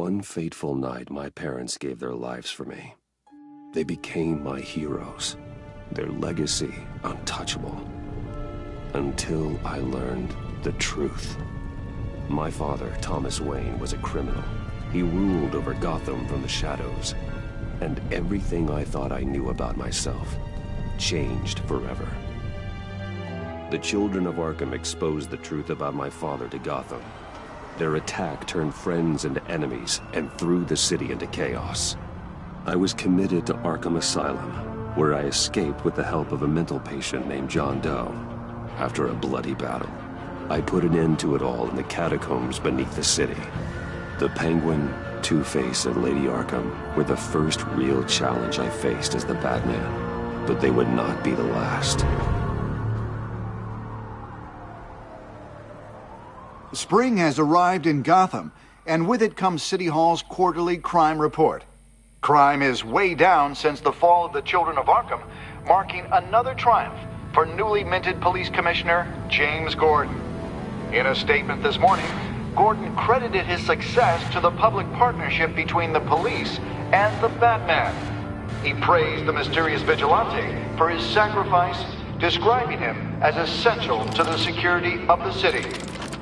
one fateful night, my parents gave their lives for me. They became my heroes, their legacy untouchable. Until I learned the truth. My father, Thomas Wayne, was a criminal. He ruled over Gotham from the shadows. And everything I thought I knew about myself changed forever. The children of Arkham exposed the truth about my father to Gotham. Their attack turned friends into enemies and threw the city into chaos. I was committed to Arkham Asylum, where I escaped with the help of a mental patient named John Doe. After a bloody battle, I put an end to it all in the catacombs beneath the city. The Penguin, Two-Face, and Lady Arkham were the first real challenge I faced as the Batman, but they would not be the last. Spring has arrived in Gotham, and with it comes City Hall's quarterly crime report. Crime is way down since the fall of the Children of Arkham, marking another triumph for newly minted Police Commissioner James Gordon. In a statement this morning, Gordon credited his success to the public partnership between the police and the Batman. He praised the mysterious vigilante for his sacrifice, describing him as essential to the security of the city.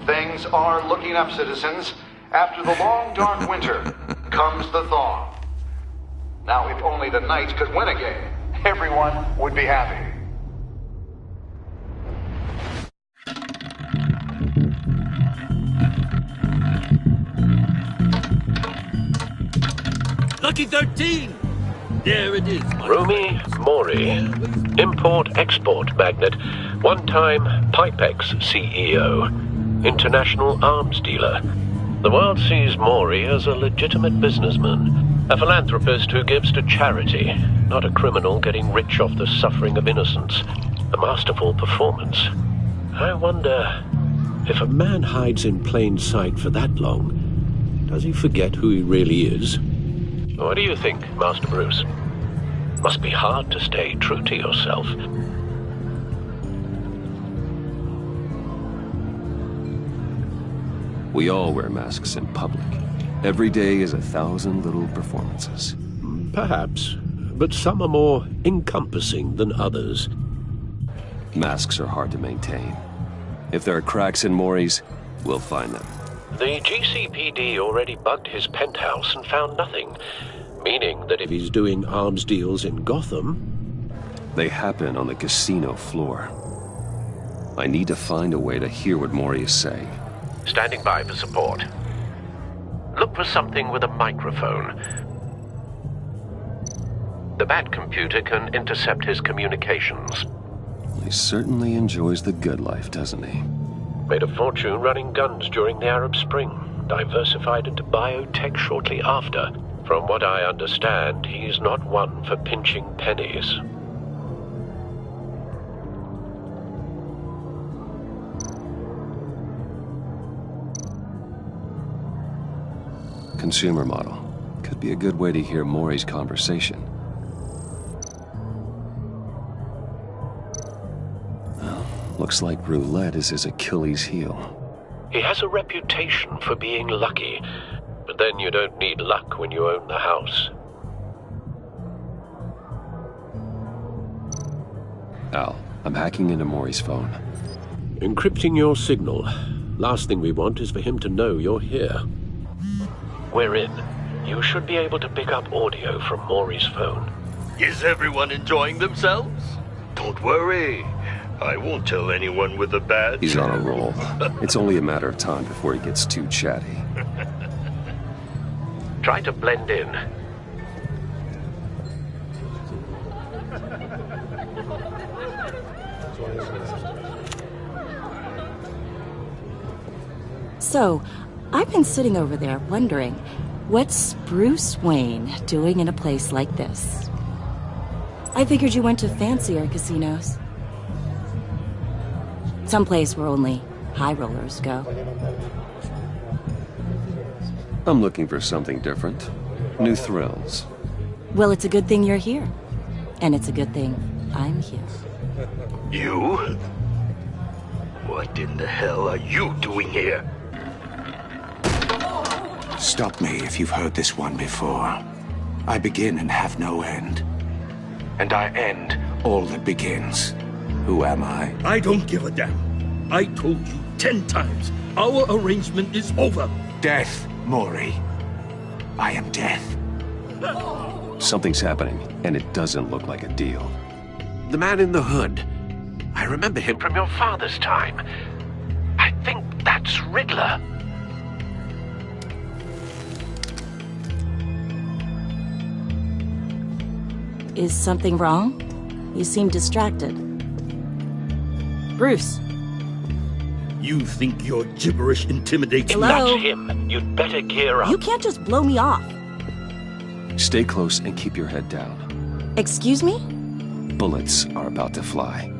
Things are looking up, citizens. After the long, dark winter comes the thaw. Now, if only the Knights could win again, everyone would be happy. Lucky 13! There it is. Rumi Mori, import-export magnate, one-time Pipex CEO, international arms dealer. The world sees Mori as a legitimate businessman, a philanthropist who gives to charity, not a criminal getting rich off the suffering of innocence. A masterful performance. I wonder, if a man hides in plain sight for that long, does he forget who he really is? What do you think, Master Bruce? Must be hard to stay true to yourself. We all wear masks in public. Every day is 1,000 little performances. Perhaps, but some are more encompassing than others. Masks are hard to maintain. If there are cracks in Mori's, we'll find them. The GCPD already bugged his penthouse and found nothing, meaning that if he's doing arms deals in Gotham... They happen on the casino floor. I need to find a way to hear what Mori is saying. Standing by for support. Look for something with a microphone. The Bat computer can intercept his communications. He certainly enjoys the good life, doesn't he? Made a fortune running guns during the Arab Spring. Diversified into biotech shortly after. From what I understand, he's not one for pinching pennies. Consumer model. Could be a good way to hear Mori's conversation. Well, looks like roulette is his Achilles heel. He has a reputation for being lucky, but then you don't need luck when you own the house. Al, I'm hacking into Mori's phone. Encrypting your signal. Last thing we want is for him to know you're here. We're in. You should be able to pick up audio from Mori's phone. Is everyone enjoying themselves? Don't worry. I won't tell anyone with a badge. He's on a roll. It's only a matter of time before he gets too chatty. Try to blend in. So, I've been sitting over there wondering, what's Bruce Wayne doing in a place like this? I figured you went to fancier casinos. Someplace where only high rollers go. I'm looking for something different. New thrills. Well, it's a good thing you're here. And it's a good thing I'm here. You? What in the hell are you doing here? Stop me if you've heard this one before. I begin and have no end. And I end all that begins. Who am I? I don't give a damn. I told you 10 times. Our arrangement is over. Death, Mori. I am death. Something's happening, and it doesn't look like a deal. The man in the hood. I remember him from your father's time. I think that's Riddler. Is something wrong? You seem distracted. Bruce. You think your gibberish intimidates me? Hello? That's him. You'd better gear up. You can't just blow me off. Stay close and keep your head down. Excuse me? Bullets are about to fly.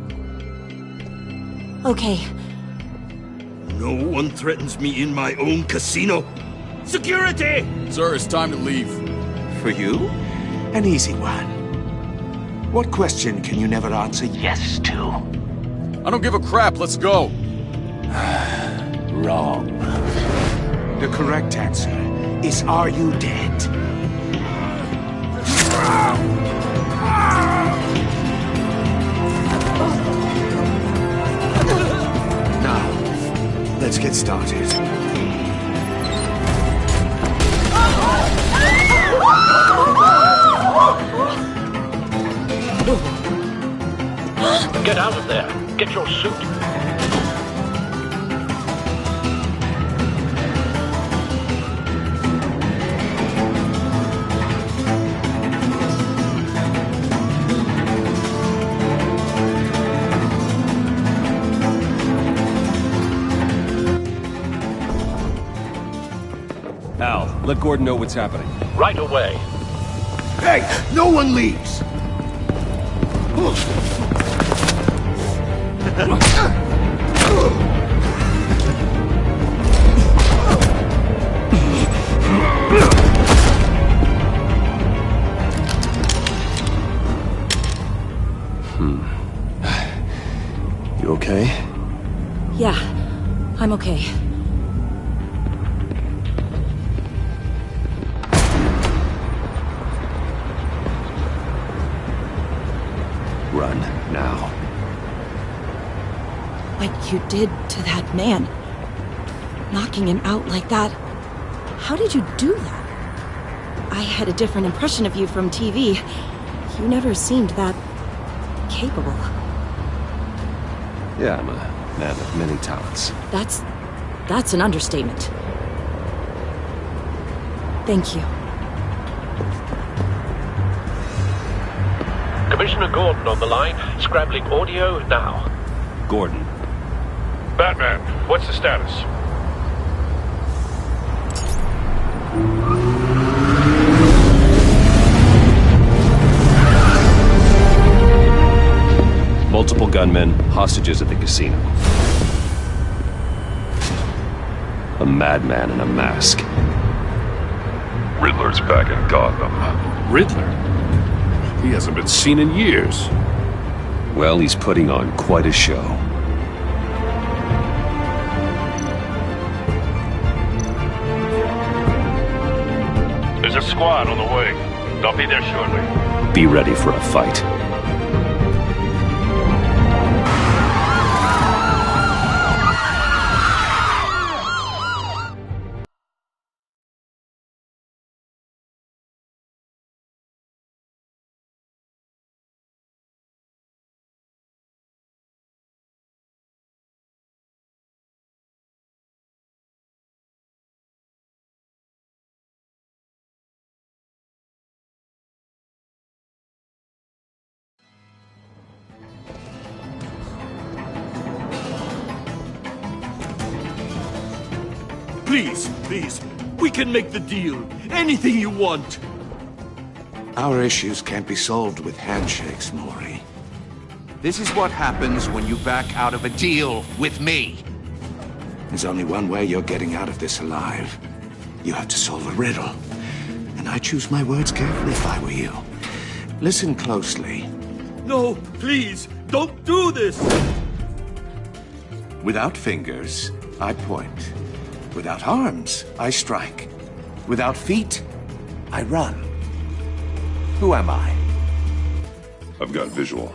Okay. No one threatens me in my own casino. Security! Sir, it's time to leave. For you? An easy one. What question can you never answer yes to? I don't give a crap, let's go. Wrong. The correct answer is, are you dead? Now, let's get started. Get out of there. Get your suit. Al, let Gordon know what's happening. Right away. Hey, no one leaves! You okay? Yeah, I'm okay. Run, now. What you did to that man, knocking him out like that, how did you do that? I had a different impression of you from TV. You never seemed that capable. Yeah, I'm a man of many talents. That's an understatement. Thank you. Commissioner Gordon on the line. Scrambling audio now. Gordon. Batman, what's the status? Multiple gunmen, hostages at the casino. A madman in a mask. Riddler's back in Gotham. Riddler? He hasn't been seen in years. Well, he's putting on quite a show. There's a squad on the way. They'll be there shortly. Be ready for a fight. Please, we can make the deal. Anything you want. Our issues can't be solved with handshakes, Mori. This is what happens when you back out of a deal with me. There's only one way you're getting out of this alive. You have to solve a riddle. And I choose my words carefully if I were you. Listen closely. No, please, don't do this. Without fingers, I point. Without arms, I strike. Without feet, I run. Who am I? I've got visual.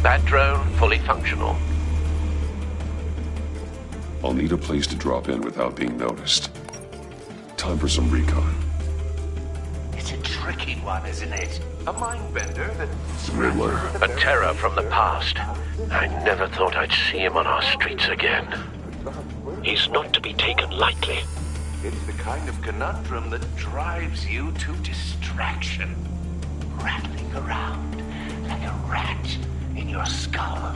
That drone fully functional. I'll need a place to drop in without being noticed. Time for some recon. It's a tricky one, isn't it? A mind bender that... Riddler. A terror from the past. I never thought I'd see him on our streets again. He's not to be taken lightly. It's the kind of conundrum that drives you to distraction. Rattling around like a rat in your skull.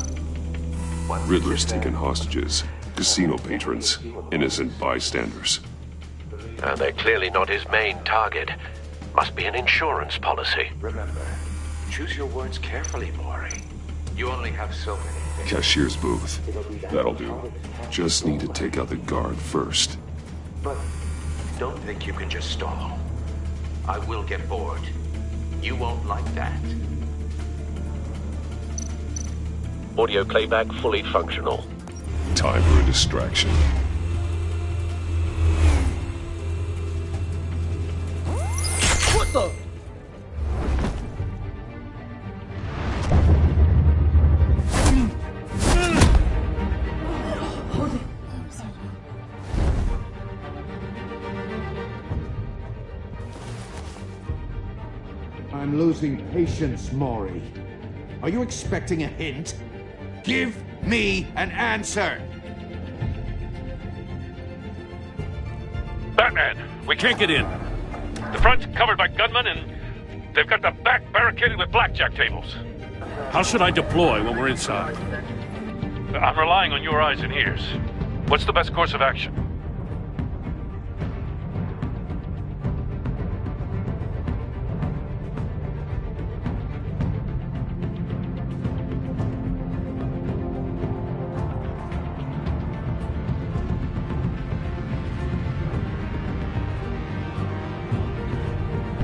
Riddler's taken hostages. Casino patrons. Innocent bystanders. And they're clearly not his main target. Must be an insurance policy. Remember, choose your words carefully, Maury. You only have so many things. Cashier's booth. That'll do. Just need to take out the guard first. But don't think you can just stall. I will get bored. You won't like that. Audio playback fully functional. Time for a distraction. What the? I'm losing patience, Maury. Are you expecting a hint? Give me an answer! Batman, we can't get in. The front's covered by gunmen, and they've got the back barricaded with blackjack tables. How should I deploy when we're inside? I'm relying on your eyes and ears. What's the best course of action?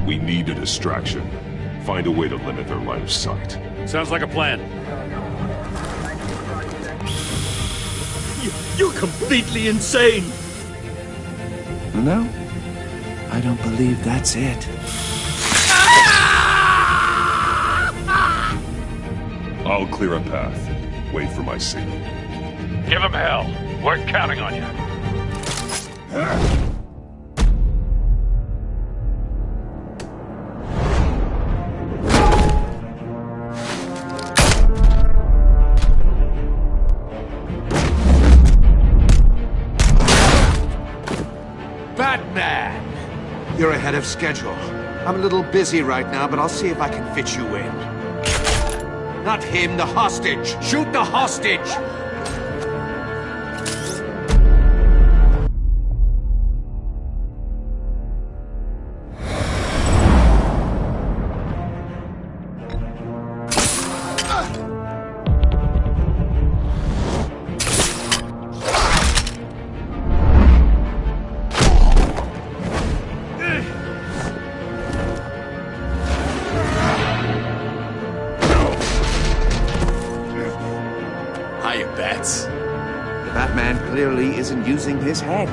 We need a distraction. Find a way to limit their line of sight. Sounds like a plan. You're completely insane! No, I don't believe that's it. I'll clear a path. Wait for my signal. Give him hell. We're counting on you. Batman! You're ahead of schedule. I'm a little busy right now, but I'll see if I can fit you in. Not him, the hostage! Shoot the hostage! The Batman clearly isn't using his head.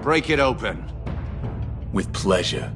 Break it open. With pleasure.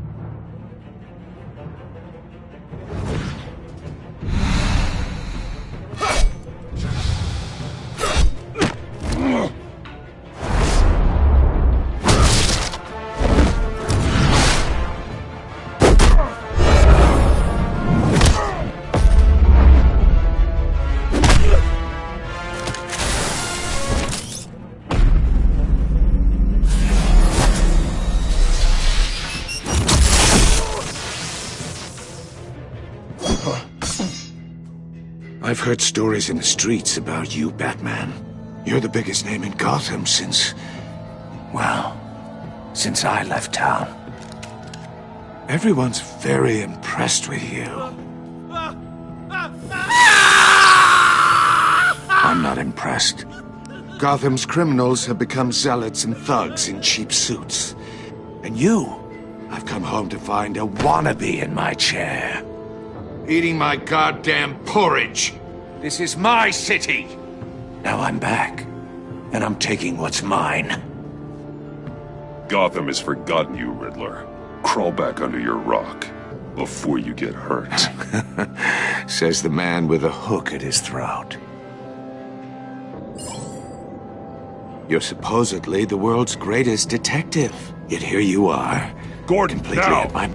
I've heard stories in the streets about you, Batman. You're the biggest name in Gotham since... well, since I left town. Everyone's very impressed with you. I'm not impressed. Gotham's criminals have become zealots and thugs in cheap suits. And you, I've come home to find a wannabe in my chair. Eating my goddamn porridge. This is my city. Now I'm back, and I'm taking what's mine. Gotham has forgotten you, Riddler. Crawl back under your rock before you get hurt. Says the man with a hook at his throat. You're supposedly the world's greatest detective. Yet here you are. Gordon, completely now! at my...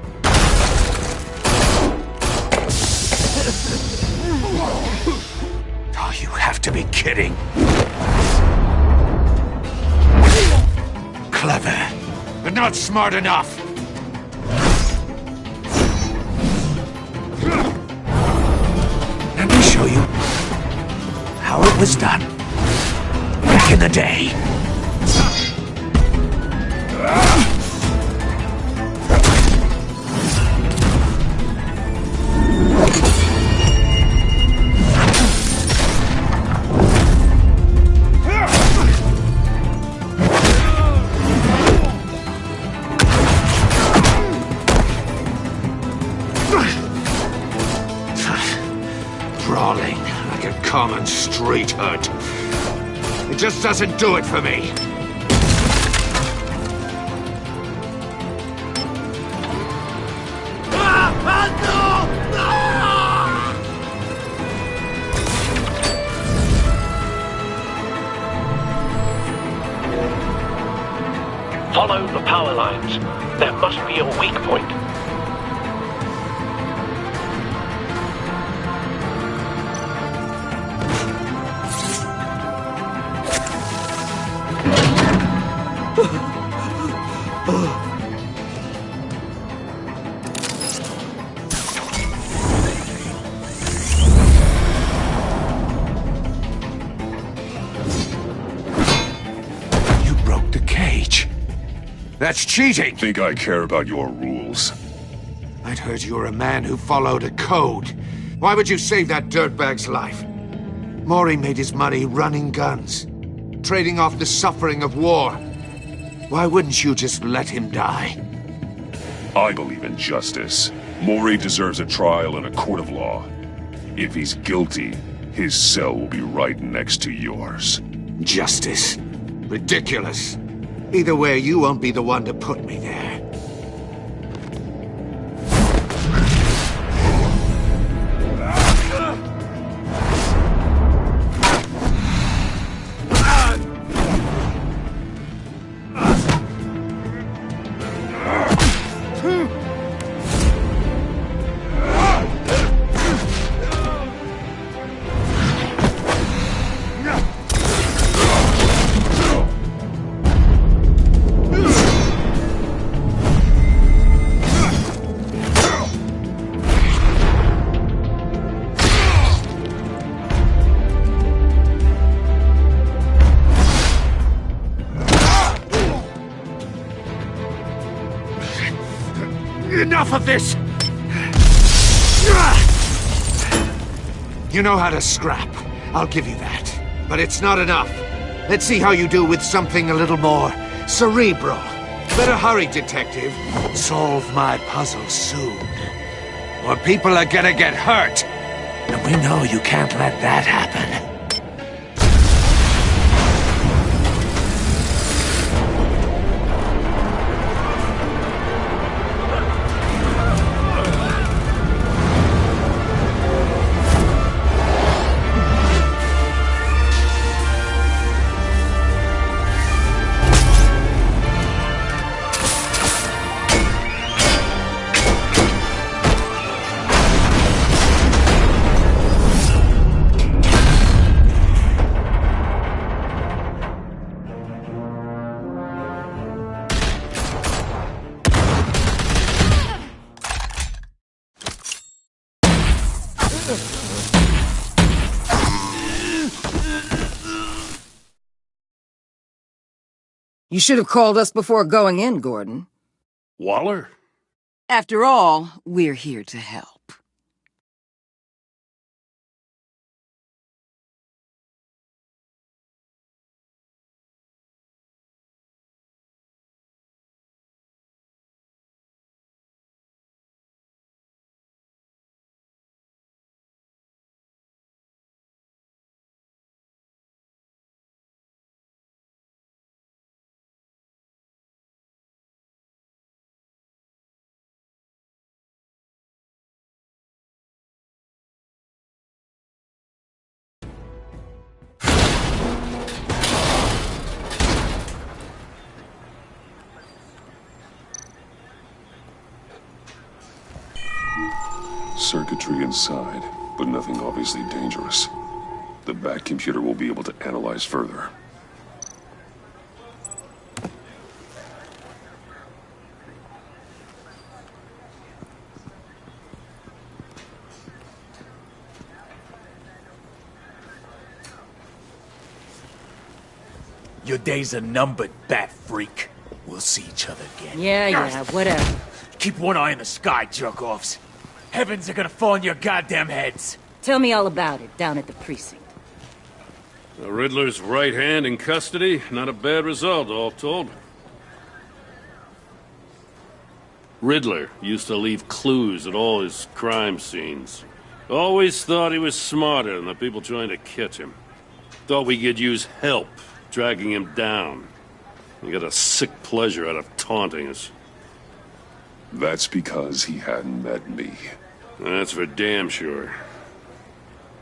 Oh, you have to be kidding. Clever, but not smart enough. Let me show you how it was done back in the day. Brawling like a common street hood. It just doesn't do it for me. Follow the power lines. There must be a weak point. You broke the cage. That's cheating! Think I care about your rules? I'd heard you were a man who followed a code. Why would you save that dirtbag's life? Maury made his money running guns, trading off the suffering of war. Why wouldn't you just let him die? I believe in justice. Maury deserves a trial in a court of law. If he's guilty, his cell will be right next to yours. Justice? Ridiculous. Either way, you won't be the one to put me there. Enough of this! You know how to scrap. I'll give you that. But it's not enough. Let's see how you do with something a little more cerebral. Better hurry, detective. Solve my puzzle soon. Or people are gonna get hurt. And we know you can't let that happen. You should have called us before going in, Gordon. Waller? After all, we're here to help. circuitry inside, but nothing obviously dangerous. The back computer will be able to analyze further. Your days are numbered, bat freak. We'll see each other again. Yeah, whatever. Keep one eye in the sky, jerk-offs. Heavens are gonna fall on your goddamn heads. Tell me all about it down at the precinct. The Riddler's right hand in custody. Not a bad result, all told. Riddler used to leave clues at all his crime scenes. Always thought he was smarter than the people trying to catch him. Thought we could use help dragging him down. He got a sick pleasure out of taunting us. That's because he hadn't met me. That's for damn sure.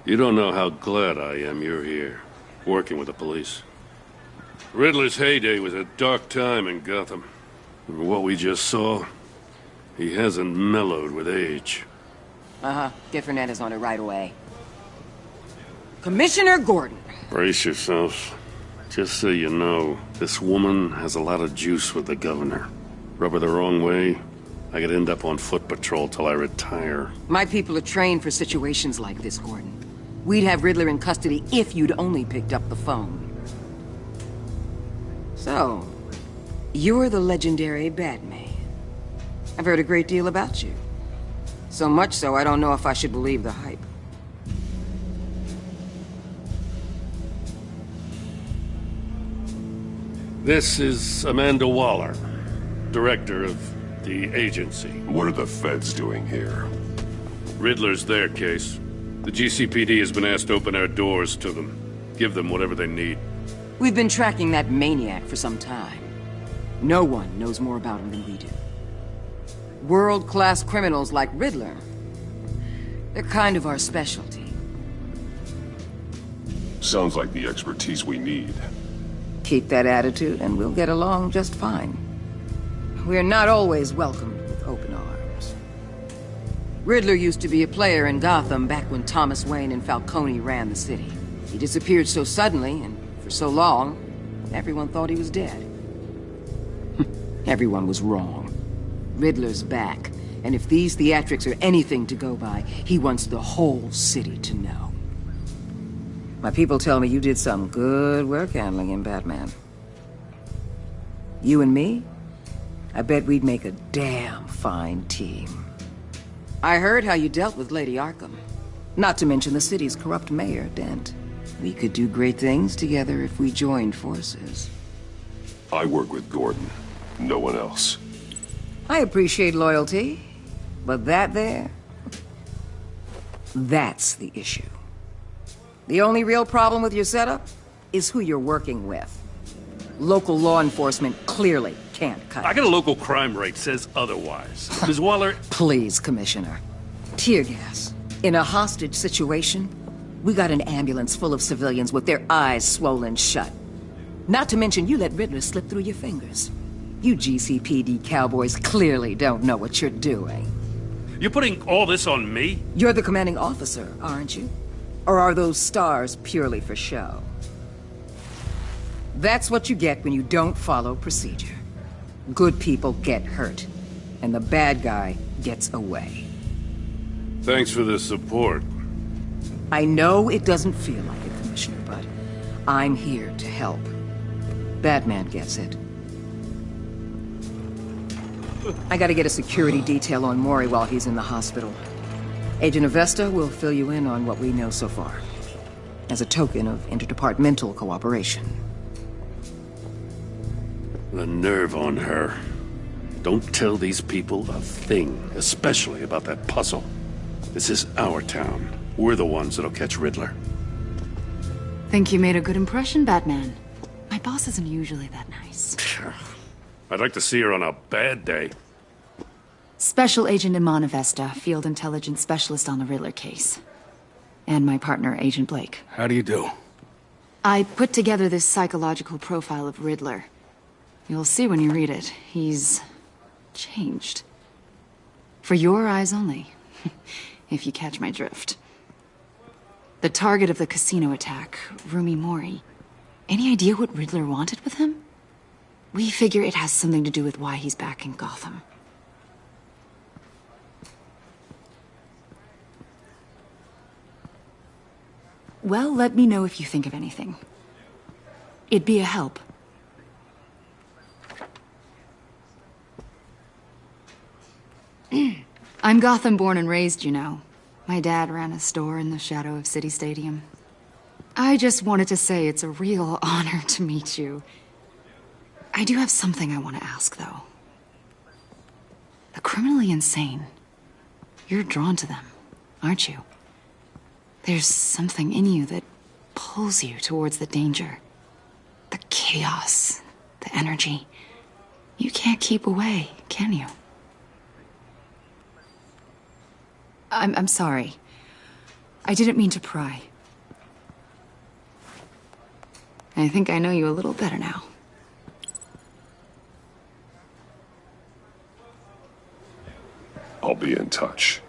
You don't know how glad I am you're here, working with the police. Riddler's heyday was a dark time in Gotham. And what we just saw, he hasn't mellowed with age. Get Fernandez on it right away. Commissioner Gordon. Brace yourselves. Just so you know, this woman has a lot of juice with the governor. Rub her the wrong way, I could end up on foot patrol till I retire. My people are trained for situations like this, Gordon. We'd have Riddler in custody if you'd only picked up the phone. So, you're the legendary Batman. I've heard a great deal about you. So much so, I don't know if I should believe the hype. This is Amanda Waller, director of the agency. What are the feds doing here? Riddler's their case. The GCPD has been asked to open our doors to them. Give them whatever they need. We've been tracking that maniac for some time. No one knows more about him than we do. World-class criminals like Riddler, they're kind of our specialty. Sounds like the expertise we need. Keep that attitude and we'll get along just fine. We're not always welcomed with open arms. Riddler used to be a player in Gotham back when Thomas Wayne and Falcone ran the city. He disappeared so suddenly and for so long, everyone thought he was dead. Everyone was wrong. Riddler's back, and if these theatrics are anything to go by, he wants the whole city to know. My people tell me you did some good work handling him, Batman. You and me? I bet we'd make a damn fine team. I heard how you dealt with Lady Arkham. Not to mention the city's corrupt mayor, Dent. We could do great things together if we joined forces. I work with Gordon. No one else. I appreciate loyalty, but that there... that's the issue. The only real problem with your setup is who you're working with. Local law enforcement clearly can't cut it. I got a local crime rate says otherwise. Ms. Waller... Please, Commissioner. Tear gas. In a hostage situation, we got an ambulance full of civilians with their eyes swollen shut. Not to mention you let Riddler slip through your fingers. You GCPD cowboys clearly don't know what you're doing. You're putting all this on me? You're the commanding officer, aren't you? Or are those stars purely for show? That's what you get when you don't follow procedure. Good people get hurt, and the bad guy gets away. Thanks for the support. I know it doesn't feel like it, Commissioner, but I'm here to help. Batman gets it. I gotta get a security detail on Mori while he's in the hospital. Agent Avesta will fill you in on what we know so far, as a token of interdepartmental cooperation. The nerve on her. Don't tell these people a thing, especially about that puzzle. This is our town. We're the ones that'll catch Riddler. Think you made a good impression, Batman. My boss isn't usually that nice. I'd like to see her on a bad day. Special Agent Iman Avesta, Field Intelligence Specialist on the Riddler case. And my partner, Agent Blake. How do you do? I put together this psychological profile of Riddler. You'll see when you read it. He's changed. For your eyes only. if you catch my drift. The target of the casino attack, Rumi Mori. Any idea what Riddler wanted with him? We figure it has something to do with why he's back in Gotham. Well, let me know if you think of anything. It'd be a help. I'm Gotham born and raised, you know. My dad ran a store in the shadow of City Stadium. I just wanted to say it's a real honor to meet you. I do have something I want to ask, though. The criminally insane. You're drawn to them, aren't you? There's something in you that pulls you towards the danger. The chaos, the energy. You can't keep away, can you? I'm sorry. I didn't mean to pry. I think I know you a little better now. I'll be in touch,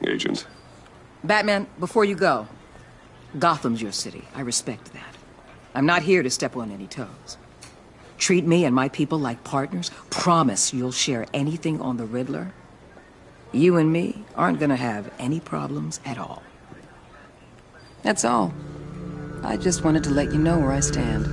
Agent. Batman, before you go, Gotham's your city. I respect that. I'm not here to step on any toes. Treat me and my people like partners. Promise you'll share anything on the Riddler. You and me aren't gonna have any problems at all. That's all. I just wanted to let you know where I stand.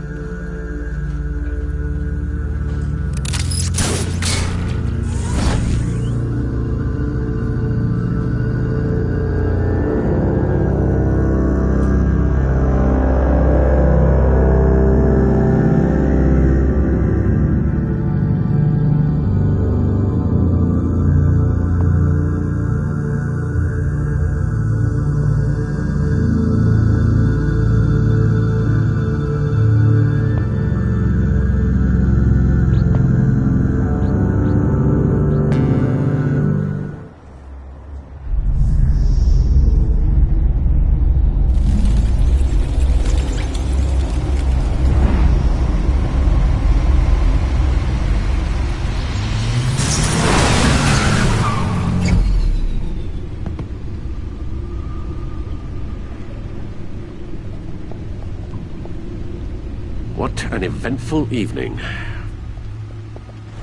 What an eventful evening.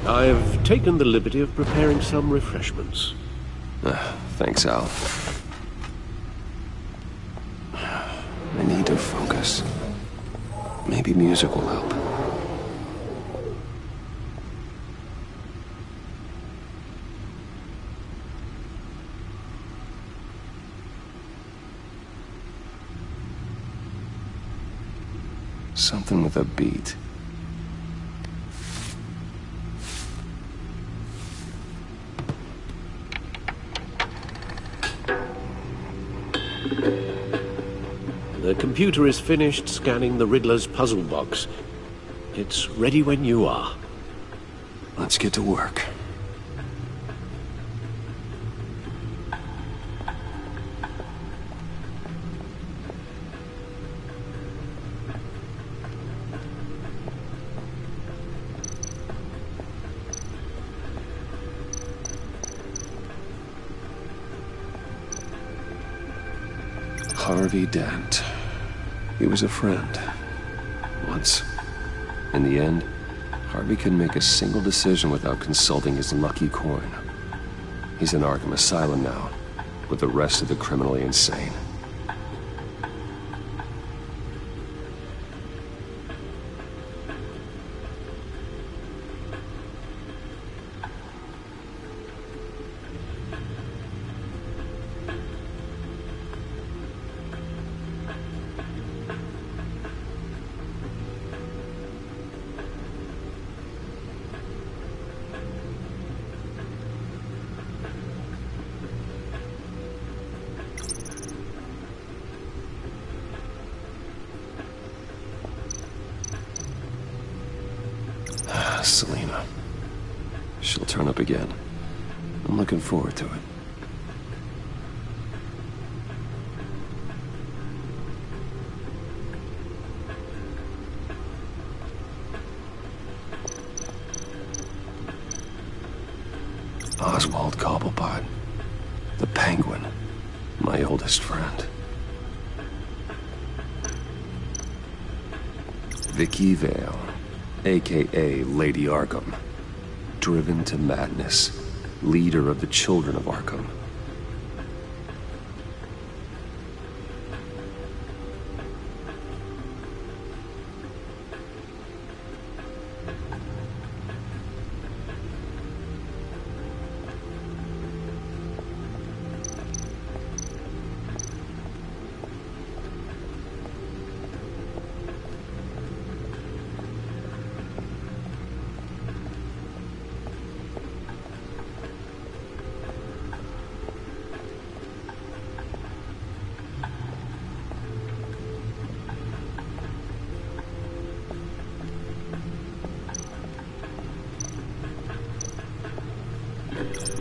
I've taken the liberty of preparing some refreshments. Thanks, Al. I need to focus. Maybe music will help. Something with a beat. The computer is finished scanning the Riddler's puzzle box. It's ready when you are. Let's get to work. Harvey Dent. He was a friend. Once. In the end, Harvey couldn't make a single decision without consulting his lucky coin. He's in Arkham Asylum now, with the rest of the criminally insane. Selina. She'll turn up again. I'm looking forward to it. Oswald Cobblepot. The Penguin. My oldest friend. Vicky Vale, aka Lady Arkham. Driven to madness, leader of the Children of Arkham.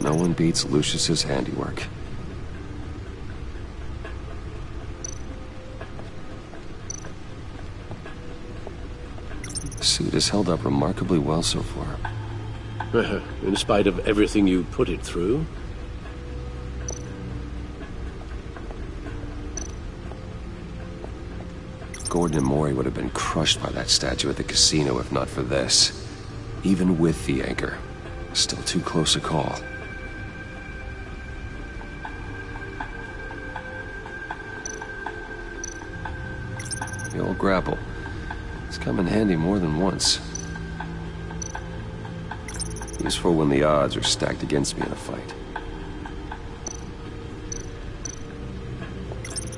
No one beats Lucius's handiwork. The suit has held up remarkably well so far. In spite of everything you put it through? Gordon and Mori would have been crushed by that statue at the casino if not for this. Even with the anchor, still too close a call. The old grapple. It's come in handy more than once. Useful when the odds are stacked against me in a fight.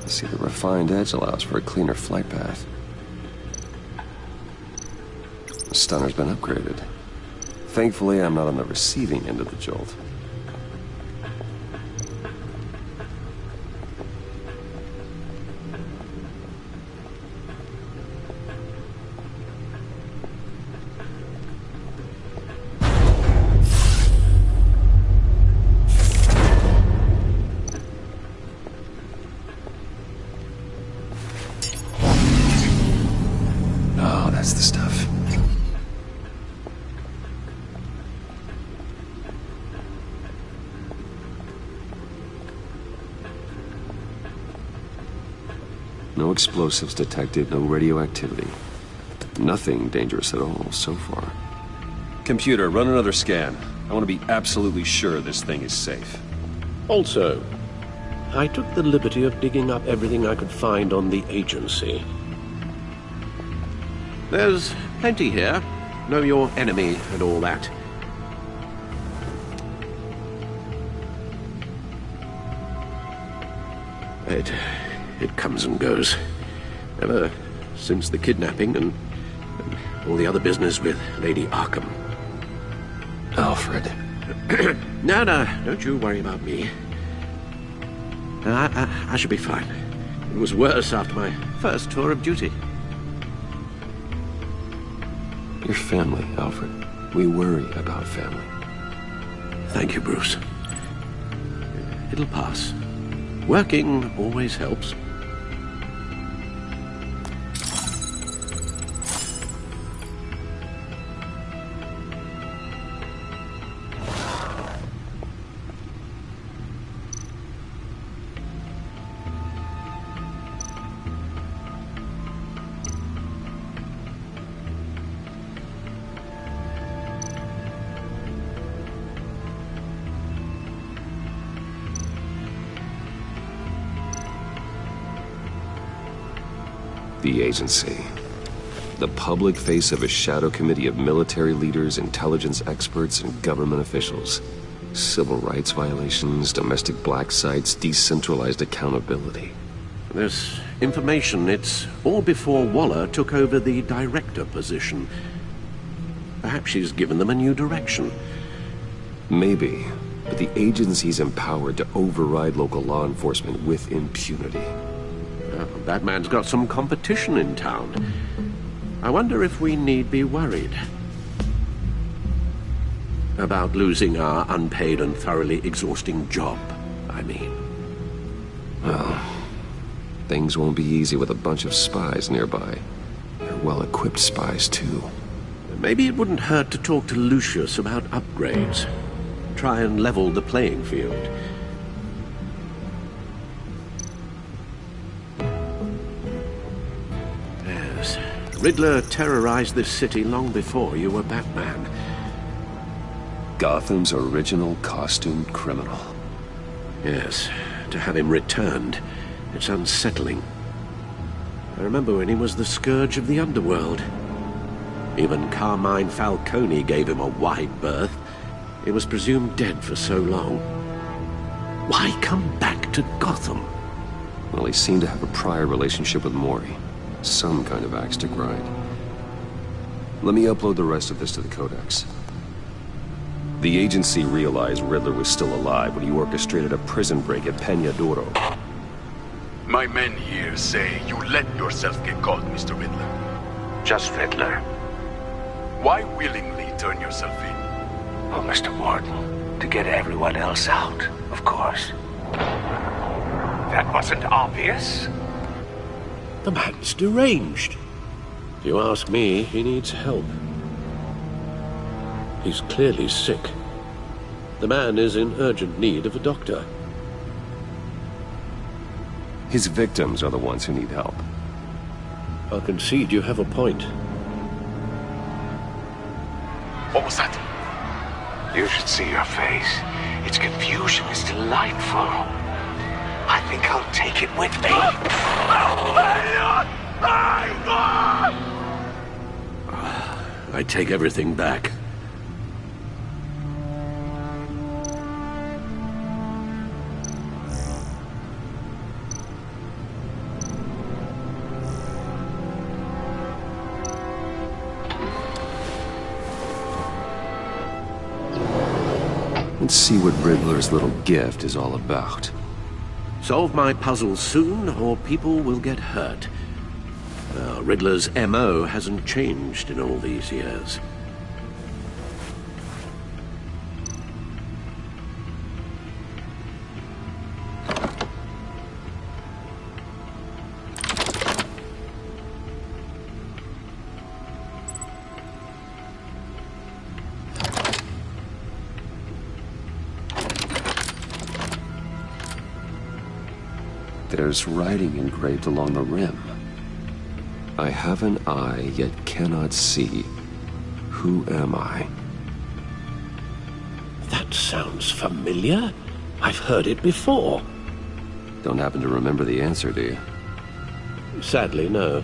I see the refined edge allows for a cleaner flight path. The stunner's been upgraded. Thankfully, I'm not on the receiving end of the jolt. That's the stuff. No explosives detected, no radioactivity. Nothing dangerous at all so far. Computer, run another scan. I want to be absolutely sure this thing is safe. Also, I took the liberty of digging up everything I could find on the agency. There's plenty here. Know your enemy and all that. It comes and goes. Ever since the kidnapping and all the other business with Lady Arkham. Alfred. No, don't you worry about me. I should be fine. It was worse after my first tour of duty. Your family, Alfred. We worry about family. Thank you, Bruce. It'll pass. Working always helps. The agency. The public face of a shadow committee of military leaders, intelligence experts, and government officials. Civil rights violations, domestic black sites, decentralized accountability. This information, it's all before Waller took over the director position. Perhaps she's given them a new direction. Maybe, but the agency's empowered to override local law enforcement with impunity. That man's got some competition in town. I wonder if we need be worried about losing our unpaid and thoroughly exhausting job, I mean. Well, things won't be easy with a bunch of spies nearby. They're well-equipped spies, too. Maybe it wouldn't hurt to talk to Lucius about upgrades. Try and level the playing field. Riddler terrorized this city long before you were Batman. Gotham's original costumed criminal. Yes, to have him returned, it's unsettling. I remember when he was the scourge of the underworld. Even Carmine Falcone gave him a wide berth. He was presumed dead for so long. Why come back to Gotham? Well, he seemed to have a prior relationship with Mori. Some kind of axe to grind. Let me upload the rest of this to the Codex. The agency realized Riddler was still alive when he orchestrated a prison break at Peña Duro. My men here say you let yourself get caught, Mr. Riddler. Just Riddler. Why willingly turn yourself in? Oh, Mr. Morton, to get everyone else out, of course. That wasn't obvious. The man's deranged. If you ask me, he needs help. He's clearly sick. The man is in urgent need of a doctor. His victims are the ones who need help. I'll concede you have a point. What was that? You should see your face. Its confusion is delightful. I think I'll take it with me. I take everything back. Let's see what Riddler's little gift is all about. Solve my puzzle soon, or people will get hurt. Riddler's M.O. hasn't changed in all these years. There's writing engraved along the rim. I have an eye, yet cannot see. Who am I? That sounds familiar. I've heard it before. Don't happen to remember the answer, do you? Sadly, no.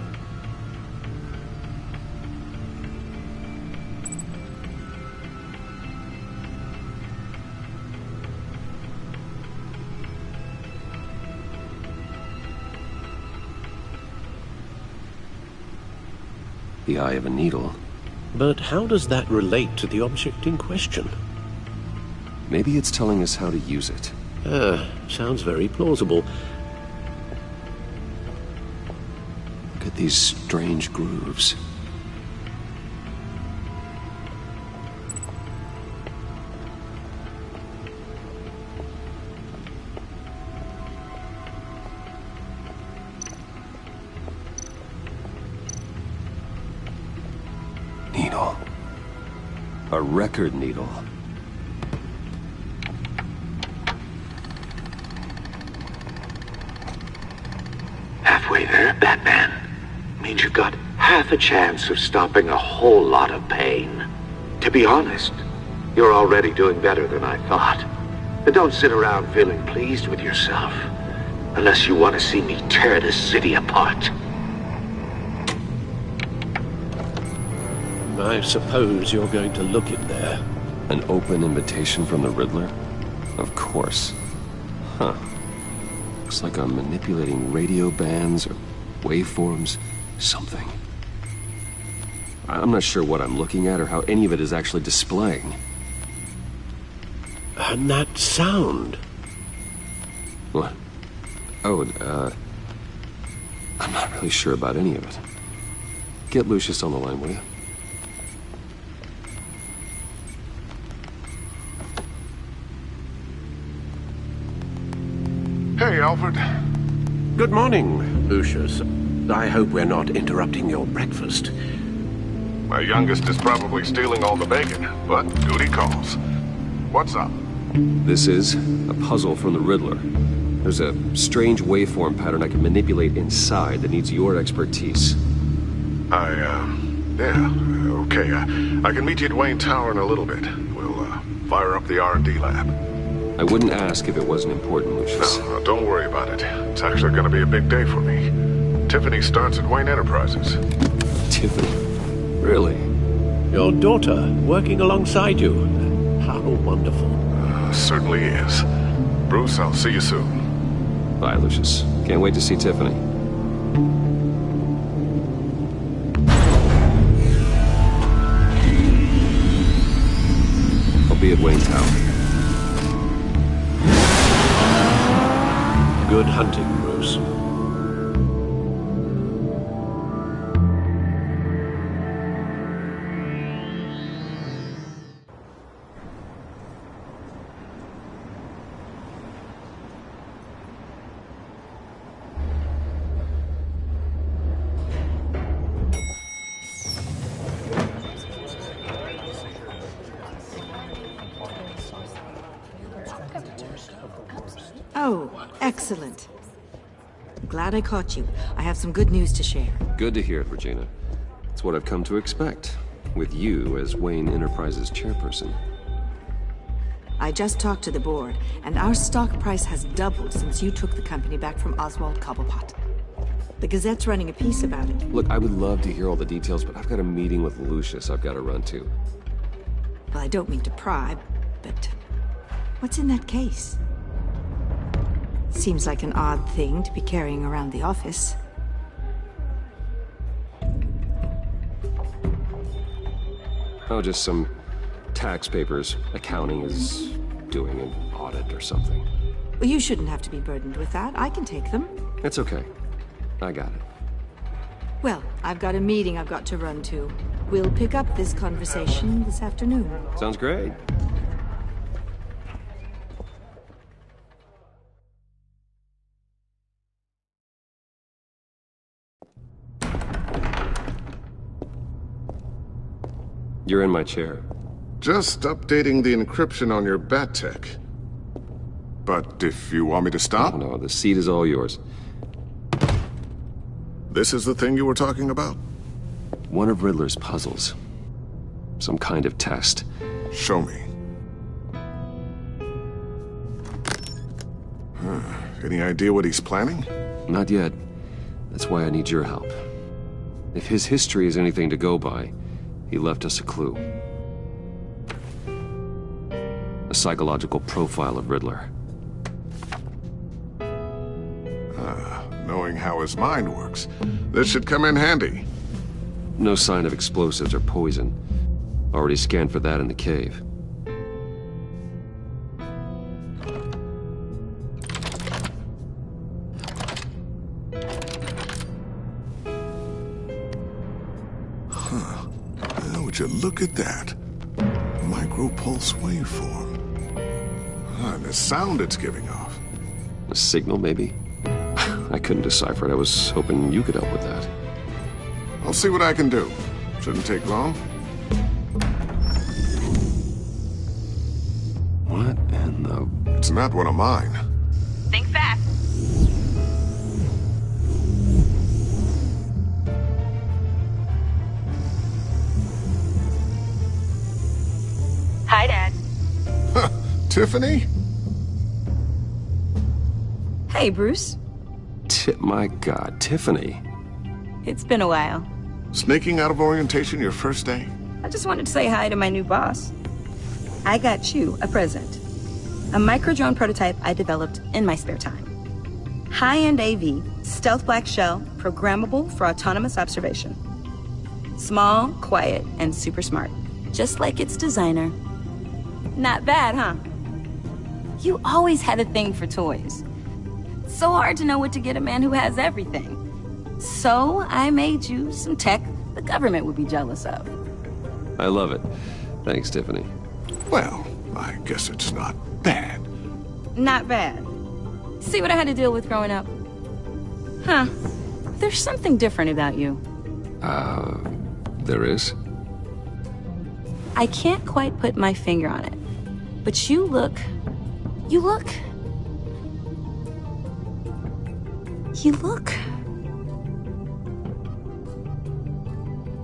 The eye of a needle. But how does that relate to the object in question? Maybe it's telling us how to use it. Sounds very plausible. Look at these strange grooves. Needle. A record needle. Halfway there, Batman. Means you've got half a chance of stopping a whole lot of pain. To be honest, you're already doing better than I thought. But don't sit around feeling pleased with yourself. Unless you want to see me tear this city apart. I suppose you're going to look in there. An open invitation from the Riddler? Of course. Huh. Looks like I'm manipulating radio bands or waveforms, something. I'm not sure what I'm looking at or how any of it is actually displaying. And that sound. What? Oh, I'm not really sure about any of it. Get Lucius on the line, will you? Hey, Alfred. Good morning, Lucius. I hope we're not interrupting your breakfast. My youngest is probably stealing all the bacon, but duty calls. What's up? This is a puzzle from the Riddler. There's a strange waveform pattern I can manipulate inside that needs your expertise. Yeah, okay. I can meet you at Wayne Tower in a little bit. We'll, fire up the R&D lab. I wouldn't ask if it wasn't important, Lucius. No, don't worry about it. It's actually gonna be a big day for me. Tiffany starts at Wayne Enterprises. Tiffany? Really? Your daughter, working alongside you. How wonderful. Certainly is. Bruce, I'll see you soon. Bye, Lucius. Can't wait to see Tiffany. I'll be at Wayne Tower. Good hunting, Bruce. Oh, excellent. Glad I caught you. I have some good news to share. Good to hear it, Regina. It's what I've come to expect, with you as Wayne Enterprises chairperson. I just talked to the board, and our stock price has doubled since you took the company back from Oswald Cobblepot. The Gazette's running a piece about it. Look, I would love to hear all the details, but I've got a meeting with Lucius I've got to run to. Well, I don't mean to pry, but what's in that case? Seems like an odd thing to be carrying around the office. Oh, just some tax papers. Accounting is doing an audit or something. Well, you shouldn't have to be burdened with that. I can take them. It's okay. I got it. Well, I've got a meeting I've got to run to. We'll pick up this conversation this afternoon. Sounds great. You're in my chair. Just updating the encryption on your bat tech. But if you want me to stop? No, the seat is all yours. This is the thing you were talking about? One of Riddler's puzzles. Some kind of test. Show me. Any idea what he's planning? Not yet. That's why I need your help. If his history is anything to go by, he left us a clue. A psychological profile of Riddler. Knowing how his mind works, this should come in handy. No sign of explosives or poison. Already scanned for that in the cave. Would you look at that? Micropulse waveform. And the sound it's giving off. A signal, maybe? I couldn't decipher it. I was hoping you could help with that. I'll see what I can do. Shouldn't take long. What in the... It's not one of mine. Think fast. Hi, Dad. Tiffany? Hey, Bruce. My God, Tiffany. It's been a while. Sneaking out of orientation your first day? I just wanted to say hi to my new boss. I got you a present. A micro-drone prototype I developed in my spare time. High-end AV, stealth black shell, programmable for autonomous observation. Small, quiet, and super smart. Just like its designer. Not bad, huh? You always had a thing for toys. So hard to know what to get a man who has everything. So I made you some tech the government would be jealous of. I love it. Thanks, Tiffany. Well, I guess it's not bad. Not bad. See what I had to deal with growing up? Huh. There's something different about you. There is? I can't quite put my finger on it. But you look... You look...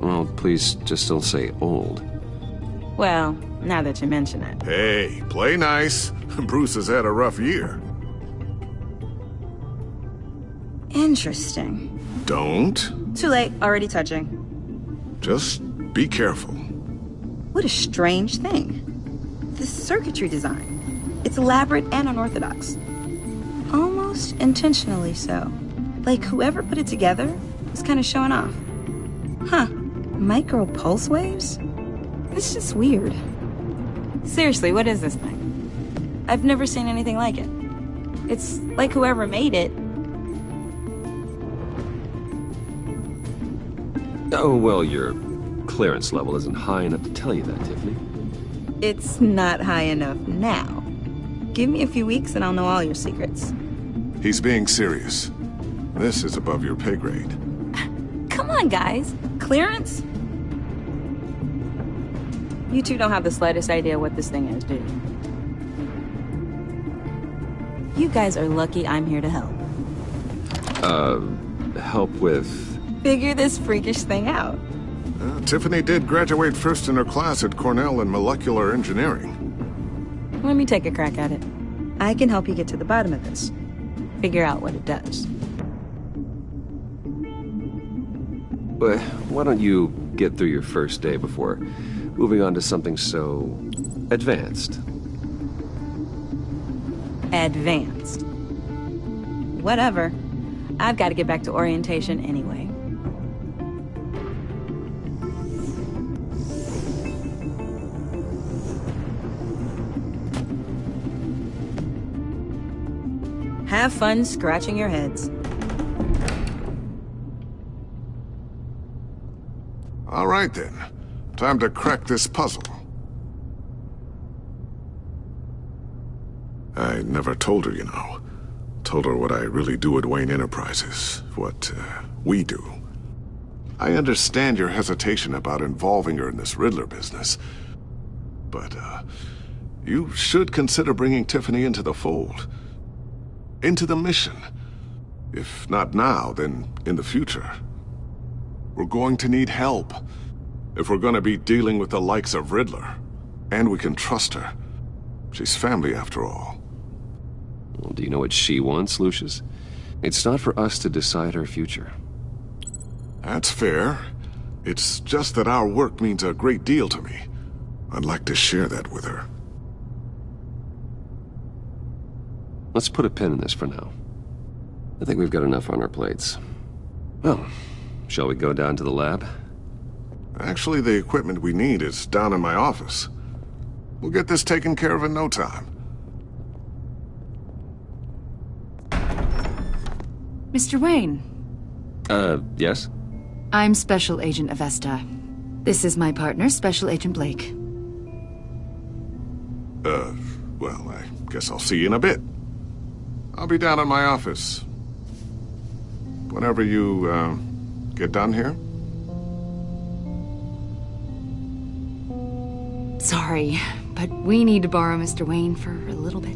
Well, please just don't say old. Well, now that you mention it. Hey, play nice. Bruce has had a rough year. Interesting. Don't. Too late, already touching. Just be careful. What a strange thing. The circuitry design. It's elaborate and unorthodox. Almost intentionally so. Like whoever put it together was kind of showing off. Huh. Micro pulse waves? It's just weird. Seriously, what is this thing? I've never seen anything like it. It's like whoever made it. Oh, well, your clearance level isn't high enough to tell you that, Tiffany. It's not high enough now. Give me a few weeks and I'll know all your secrets. He's being serious. This is above your pay grade. Come on, guys. Clearance? You two don't have the slightest idea what this thing is, do you? You guys are lucky I'm here to help. Help with... Figure this freakish thing out. Tiffany did graduate first in her class at Cornell in molecular engineering. Let me take a crack at it. I can help you get to the bottom of this. Figure out what it does. But why don't you get through your first day before moving on to something so... advanced? Advanced. Whatever. I've got to get back to orientation anyway. Have fun scratching your heads. All right, then. Time to crack this puzzle. I never told her, you know. Told her what I really do at Wayne Enterprises. What, we do. I understand your hesitation about involving her in this Riddler business. But, you should consider bringing Tiffany into the fold. Into the mission. If not now, then in the future. We're going to need help. If we're going to be dealing with the likes of Riddler. And we can trust her. She's family after all. Well, do you know what she wants, Lucius? It's not for us to decide her future. That's fair. It's just that our work means a great deal to me. I'd like to share that with her. Let's put a pin in this for now. I think we've got enough on our plates. Well, shall we go down to the lab? Actually, the equipment we need is down in my office. We'll get this taken care of in no time. Mr. Wayne. Yes? I'm Special Agent Avesta. This is my partner, Special Agent Blake. Well, I guess I'll see you in a bit. I'll be down in my office. Whenever you, get done here. Sorry, but we need to borrow Mr. Wayne for a little bit.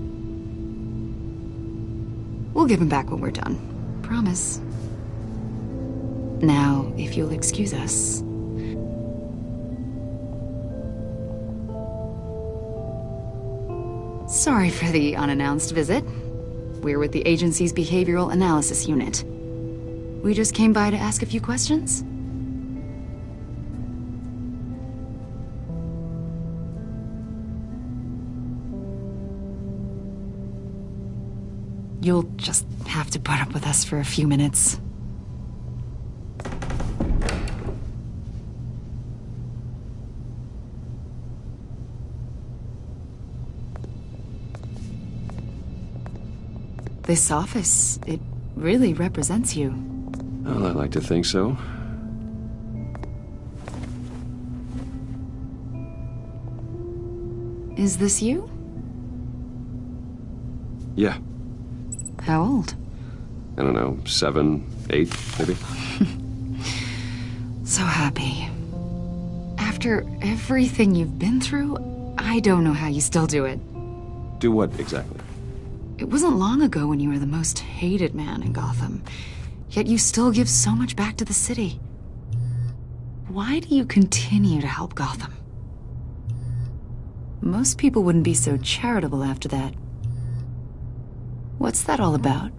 We'll give him back when we're done. Promise. Now, if you'll excuse us. Sorry for the unannounced visit. We're with the agency's Behavioral Analysis Unit. We just came by to ask a few questions. You'll just have to put up with us for a few minutes. This office, it really represents you. Well, I like to think so. Is this you? Yeah. How old? I don't know, 7, 8, maybe? So happy. After everything you've been through, I don't know how you still do it. Do what, exactly? It wasn't long ago when you were the most hated man in Gotham. Yet you still give so much back to the city. why do you continue to help Gotham? Most people wouldn't be so charitable after that. What's that all about?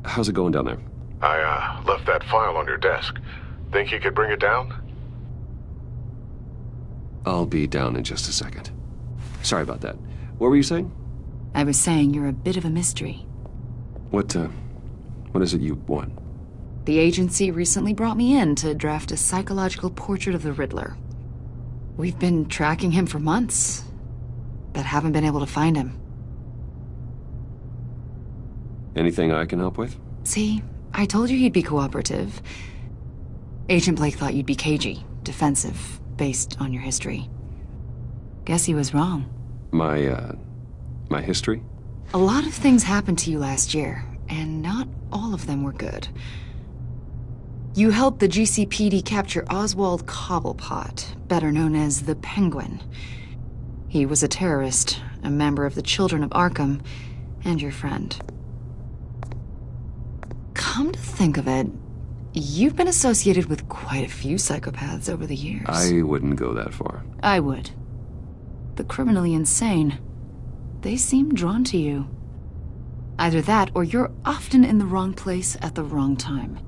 How's it going down there? I left that file on your desk. Think you could bring it down? I'll be down in just a second. Sorry about that. What were you saying? I was saying you're a bit of a mystery. What is it you want? The agency recently brought me in to draft a psychological portrait of the Riddler. We've been tracking him for months, but haven't been able to find him. Anything I can help with? See, I told you you'd be cooperative. Agent Blake thought you'd be cagey, defensive, based on your history. Guess he was wrong. My history? A lot of things happened to you last year, and not all of them were good. You helped the GCPD capture Oswald Cobblepot, better known as the Penguin. He was a terrorist, a member of the Children of Arkham, and your friend. Come to think of it, you've been associated with quite a few psychopaths over the years. I wouldn't go that far. I would. The criminally insane. They seem drawn to you. Either that, or you're often in the wrong place at the wrong time.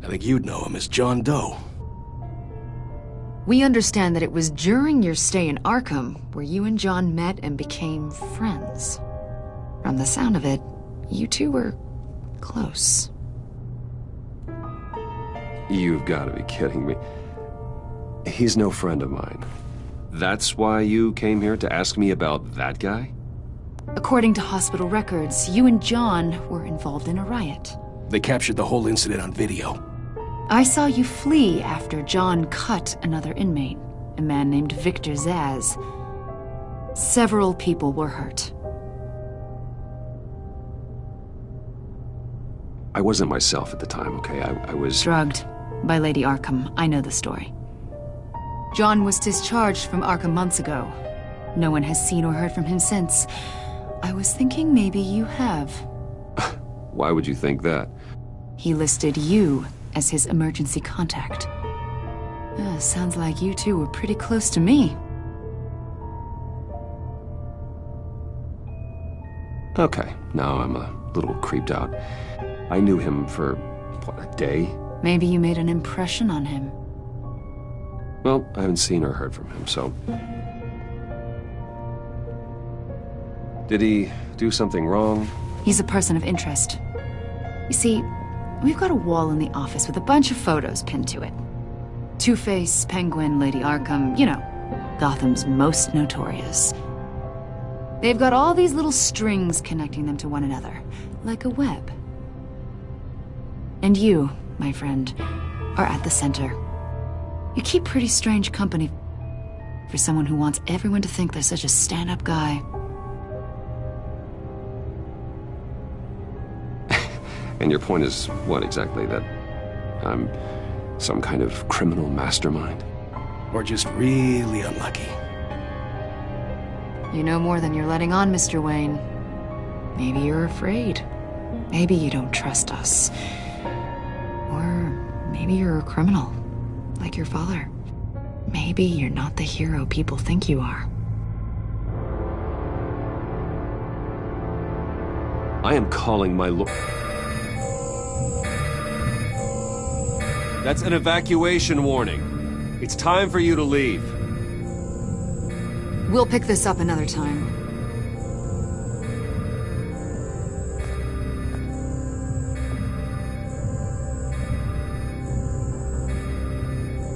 I think you'd know him as John Doe. We understand that it was during your stay in Arkham where you and John met and became friends. From the sound of it, you two were close. You've got to be kidding me. He's no friend of mine. That's why you came here to ask me about that guy? According to hospital records, you and John were involved in a riot. They captured the whole incident on video. I saw you flee after John cut another inmate, a man named Victor Zaz. Several people were hurt. I wasn't myself at the time, okay? I was... drugged by Lady Arkham. I know the story. John was discharged from Arkham months ago. No one has seen or heard from him since. I was thinking maybe you have. Why would you think that? He listed you as his emergency contact. Sounds like you two were pretty close to me. Okay, now I'm a little creeped out. I knew him for, what, a day? Maybe you made an impression on him. Well, I haven't seen or heard from him, so... Did he do something wrong? He's a person of interest. You see, we've got a wall in the office with a bunch of photos pinned to it. Two-Face, Penguin, Lady Arkham, you know, Gotham's most notorious. They've got all these little strings connecting them to one another, like a web. And you, my friend, are at the center. You keep pretty strange company for someone who wants everyone to think they're such a stand-up guy. And your point is what exactly? That I'm some kind of criminal mastermind? Or just really unlucky? You know more than you're letting on, Mr. Wayne. Maybe you're afraid. Maybe you don't trust us. Or maybe you're a criminal, like your father. Maybe you're not the hero people think you are. I am calling my lord. That's an evacuation warning. It's time for you to leave. We'll pick this up another time.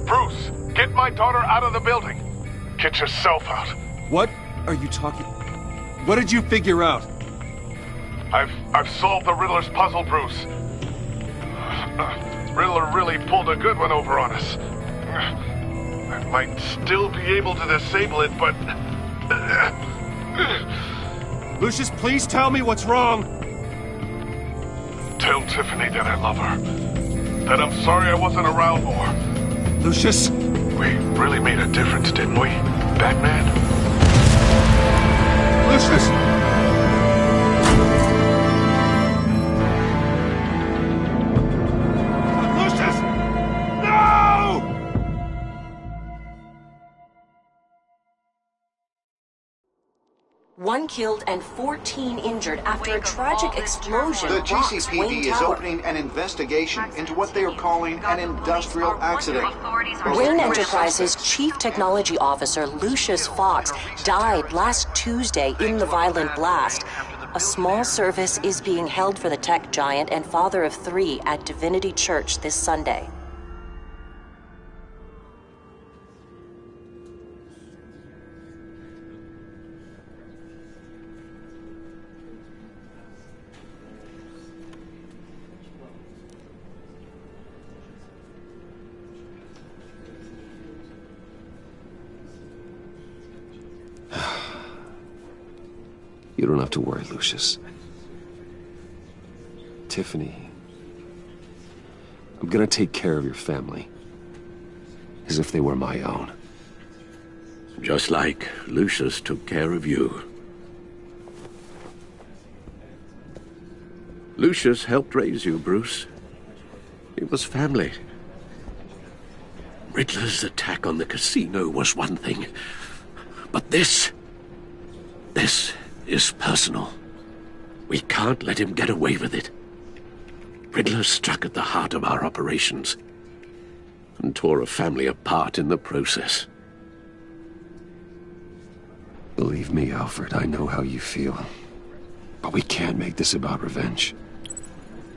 Bruce, get my daughter out of the building. Get yourself out. What are you talking... What did you figure out? I've solved the Riddler's puzzle, Bruce. Riddler really pulled a good one over on us. I might still be able to disable it, but... Lucius, please tell me what's wrong. Tell Tiffany that I love her. That I'm sorry I wasn't around more. Lucius! We really made a difference, didn't we, Batman? Lucius! Lucius! No! One killed and 14 injured after a tragic explosion The rocks GCPD Wayne is Tower. opening an investigation into what they are calling an industrial accident. Wayne Enterprises' Chief Technology Officer Lucius Fox died last Tuesday in the violent blast. A small service is being held for the tech giant and father of 3 at Divinity Church this Sunday. You don't have to worry, Lucius. Tiffany, I'm gonna take care of your family. As if they were my own. Just like Lucius took care of you. Lucius helped raise you, Bruce. It was family. Riddler's attack on the casino was one thing. But this is personal. We can't let him get away with it. Riddler struck at the heart of our operations and tore a family apart in the process. Believe me, Alfred, I know how you feel. But we can't make this about revenge.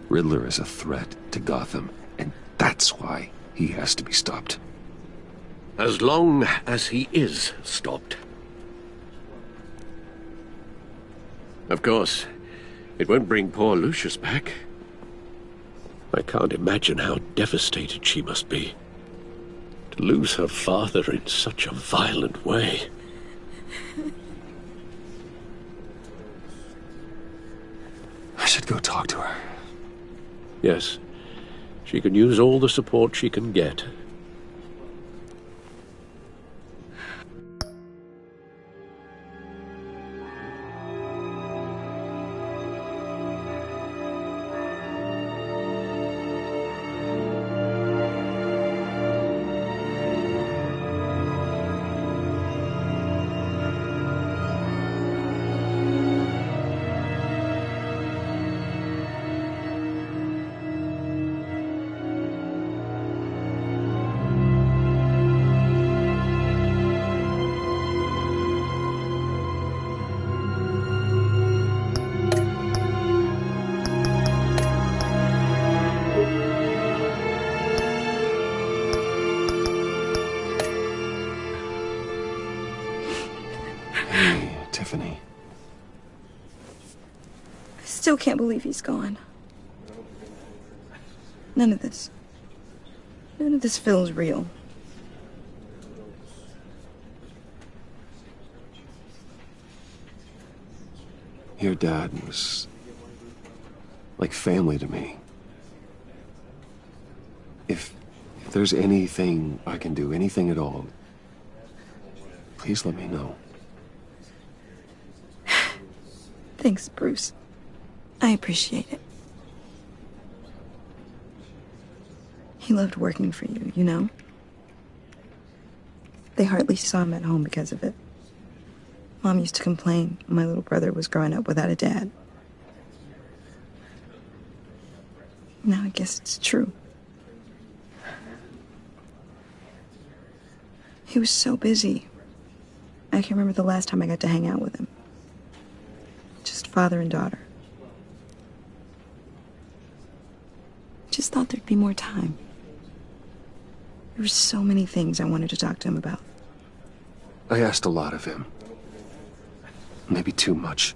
Riddler is a threat to Gotham, and that's why he has to be stopped. As long as he is stopped. Of course, it won't bring poor Lucius back. I can't imagine how devastated she must be. To lose her father in such a violent way. I should go talk to her. Yes, she can use all the support she can get. Tiffany. I still can't believe he's gone. None of this feels real. Your dad was like family to me. If there's anything I can do, anything at all, please let me know. Thanks, Bruce. I appreciate it. He loved working for you, you know? They hardly saw him at home because of it. Mom used to complain my little brother was growing up without a dad. Now I guess it's true. He was so busy. I can remember the last time I got to hang out with him. Just father and daughter. Just thought there'd be more time. There were so many things I wanted to talk to him about. I asked a lot of him. Maybe too much.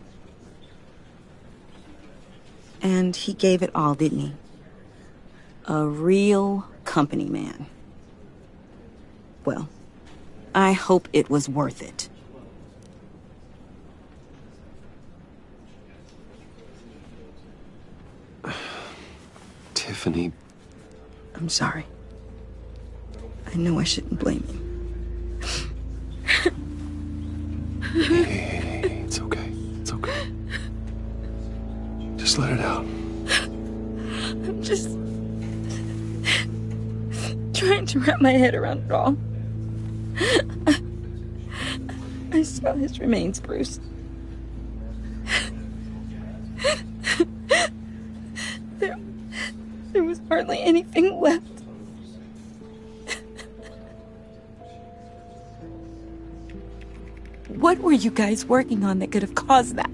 And he gave it all, didn't he? A real company man. Well, I hope it was worth it. Tiffany. I'm sorry. I know I shouldn't blame you. Hey, it's okay. Just let it out. I'm just trying to wrap my head around it all. I saw his remains, Bruce. There was hardly anything left. What were you guys working on that could have caused that?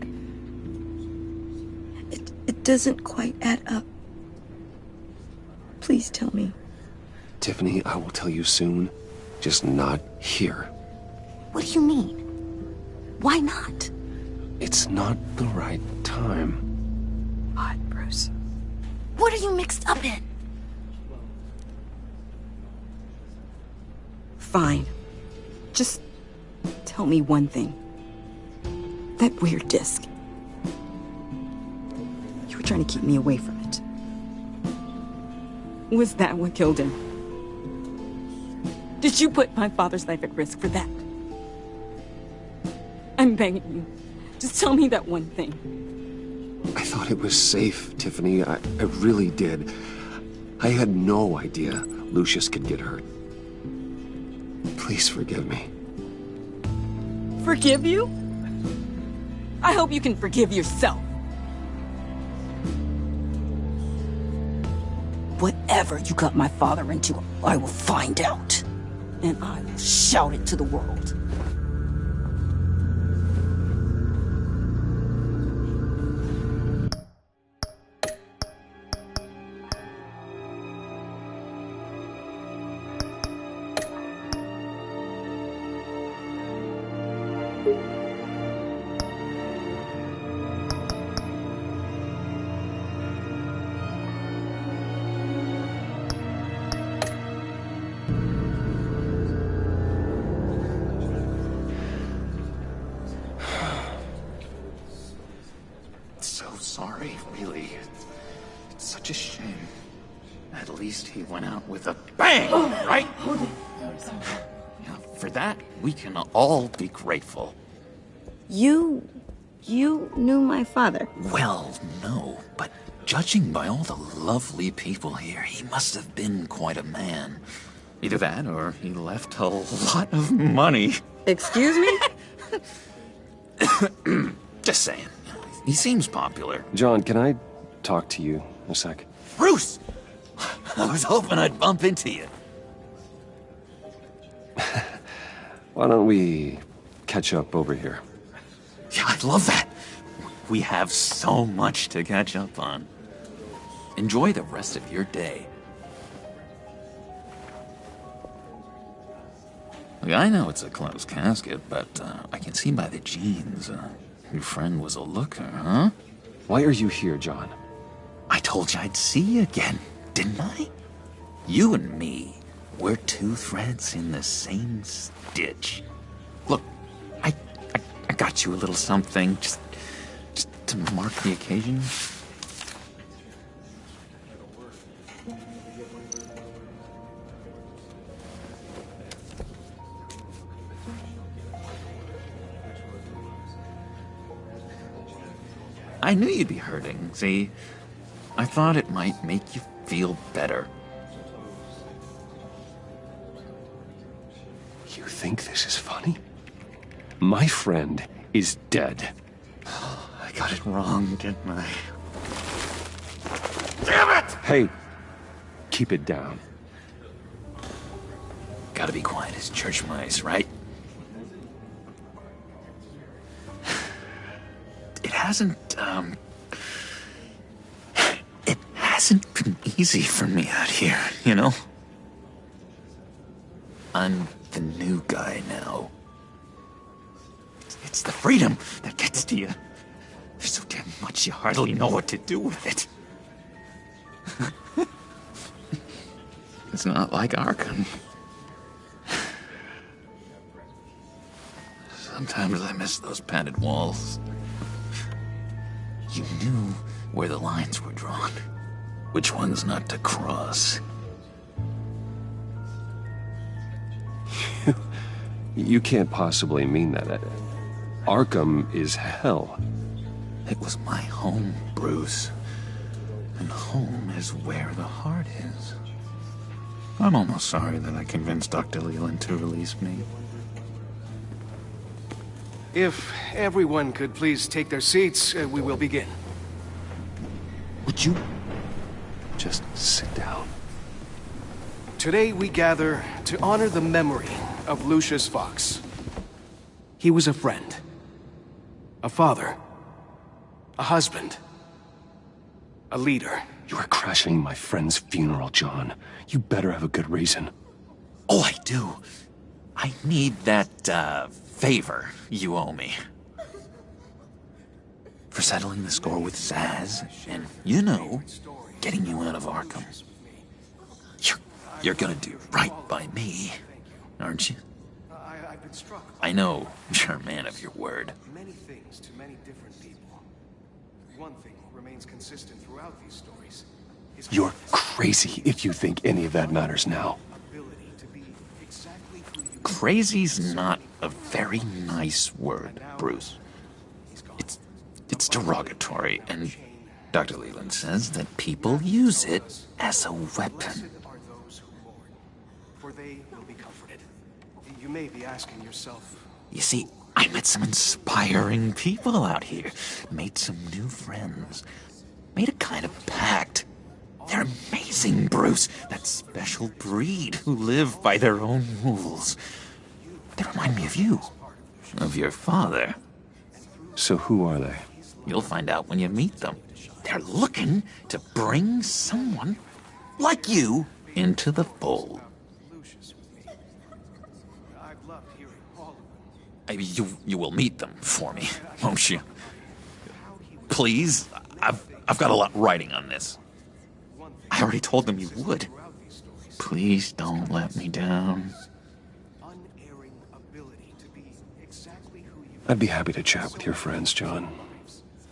It doesn't quite add up. Please tell me. Tiffany, I will tell you soon. Just not here. What do you mean? Why not? It's not the right time. What, Bruce? What are you mixed up in? Fine. Just tell me one thing. That weird disc. You were trying to keep me away from it. Was that what killed him? Did you put my father's life at risk for that? I'm begging you. Just tell me that one thing. I thought it was safe, Tiffany. I really did. I had no idea Lucius could get hurt. Please forgive me. Forgive you? I hope you can forgive yourself. Whatever you got my father into, I will find out. And I will shout it to the world. Sorry, really. It's such a shame. At least he went out with a bang, right? Yeah, for that, we can all be grateful. You knew my father? Well, no, but judging by all the lovely people here, he must have been quite a man. Either that, or he left a lot of money. Excuse me? Just saying. He seems popular. John, can I talk to you a sec? Bruce! I was hoping I'd bump into you. Why don't we catch up over here? Yeah, I'd love that. We have so much to catch up on. Enjoy the rest of your day. Look, I know it's a closed casket, but I can see by the jeans, your friend was a looker, huh? Why are you here, John? I told you I'd see you again, didn't I? You and me, we're two threads in the same stitch. Look, I got you a little something, just to mark the occasion. I knew you'd be hurting, see? I thought it might make you feel better. You think this is funny? My friend is dead. I got it wrong, didn't I? Damn it! Hey, keep it down. Gotta be quiet as church mice, right? It hasn't been easy for me out here, you know? I'm the new guy now. It's the freedom that gets to you. There's so damn much you hardly know what to do with it. It's not like Arkham. Sometimes I miss those padded walls. You knew where the lines were drawn, which ones not to cross. You can't possibly mean that. Arkham is hell. It was my home, Bruce. And home is where the heart is. I'm almost sorry that I convinced Dr. Leland to release me. If everyone could please take their seats, we will begin. Would you just sit down? Today we gather to honor the memory of Lucius Fox. He was a friend, a father, a husband, a leader. You are crashing my friend's funeral, John. You better have a good reason. Oh, I do. I need that, favor you owe me. For settling the score with Zaz, and, you know, getting you out of Arkham. You're gonna do right by me, aren't you? I know you're a man of your word. Many things to many different people. One thing remains consistent throughout these stories. You're crazy if you think any of that matters now. Crazy's not a very nice word, Bruce. It's derogatory, and Dr. Leland says that people use it as a weapon. For they will be comforted. You may be asking yourself... You see, I met some inspiring people out here. Made some new friends. Made a kind of pact. They're amazing, Bruce. That special breed who live by their own rules. They remind me of you. Of your father. So who are they? You'll find out when you meet them. They're looking to bring someone like you into the fold. You will meet them for me, won't you? Please, I've got a lot writing on this. I already told them you would. Please don't let me down. I'd be happy to chat with your friends, John.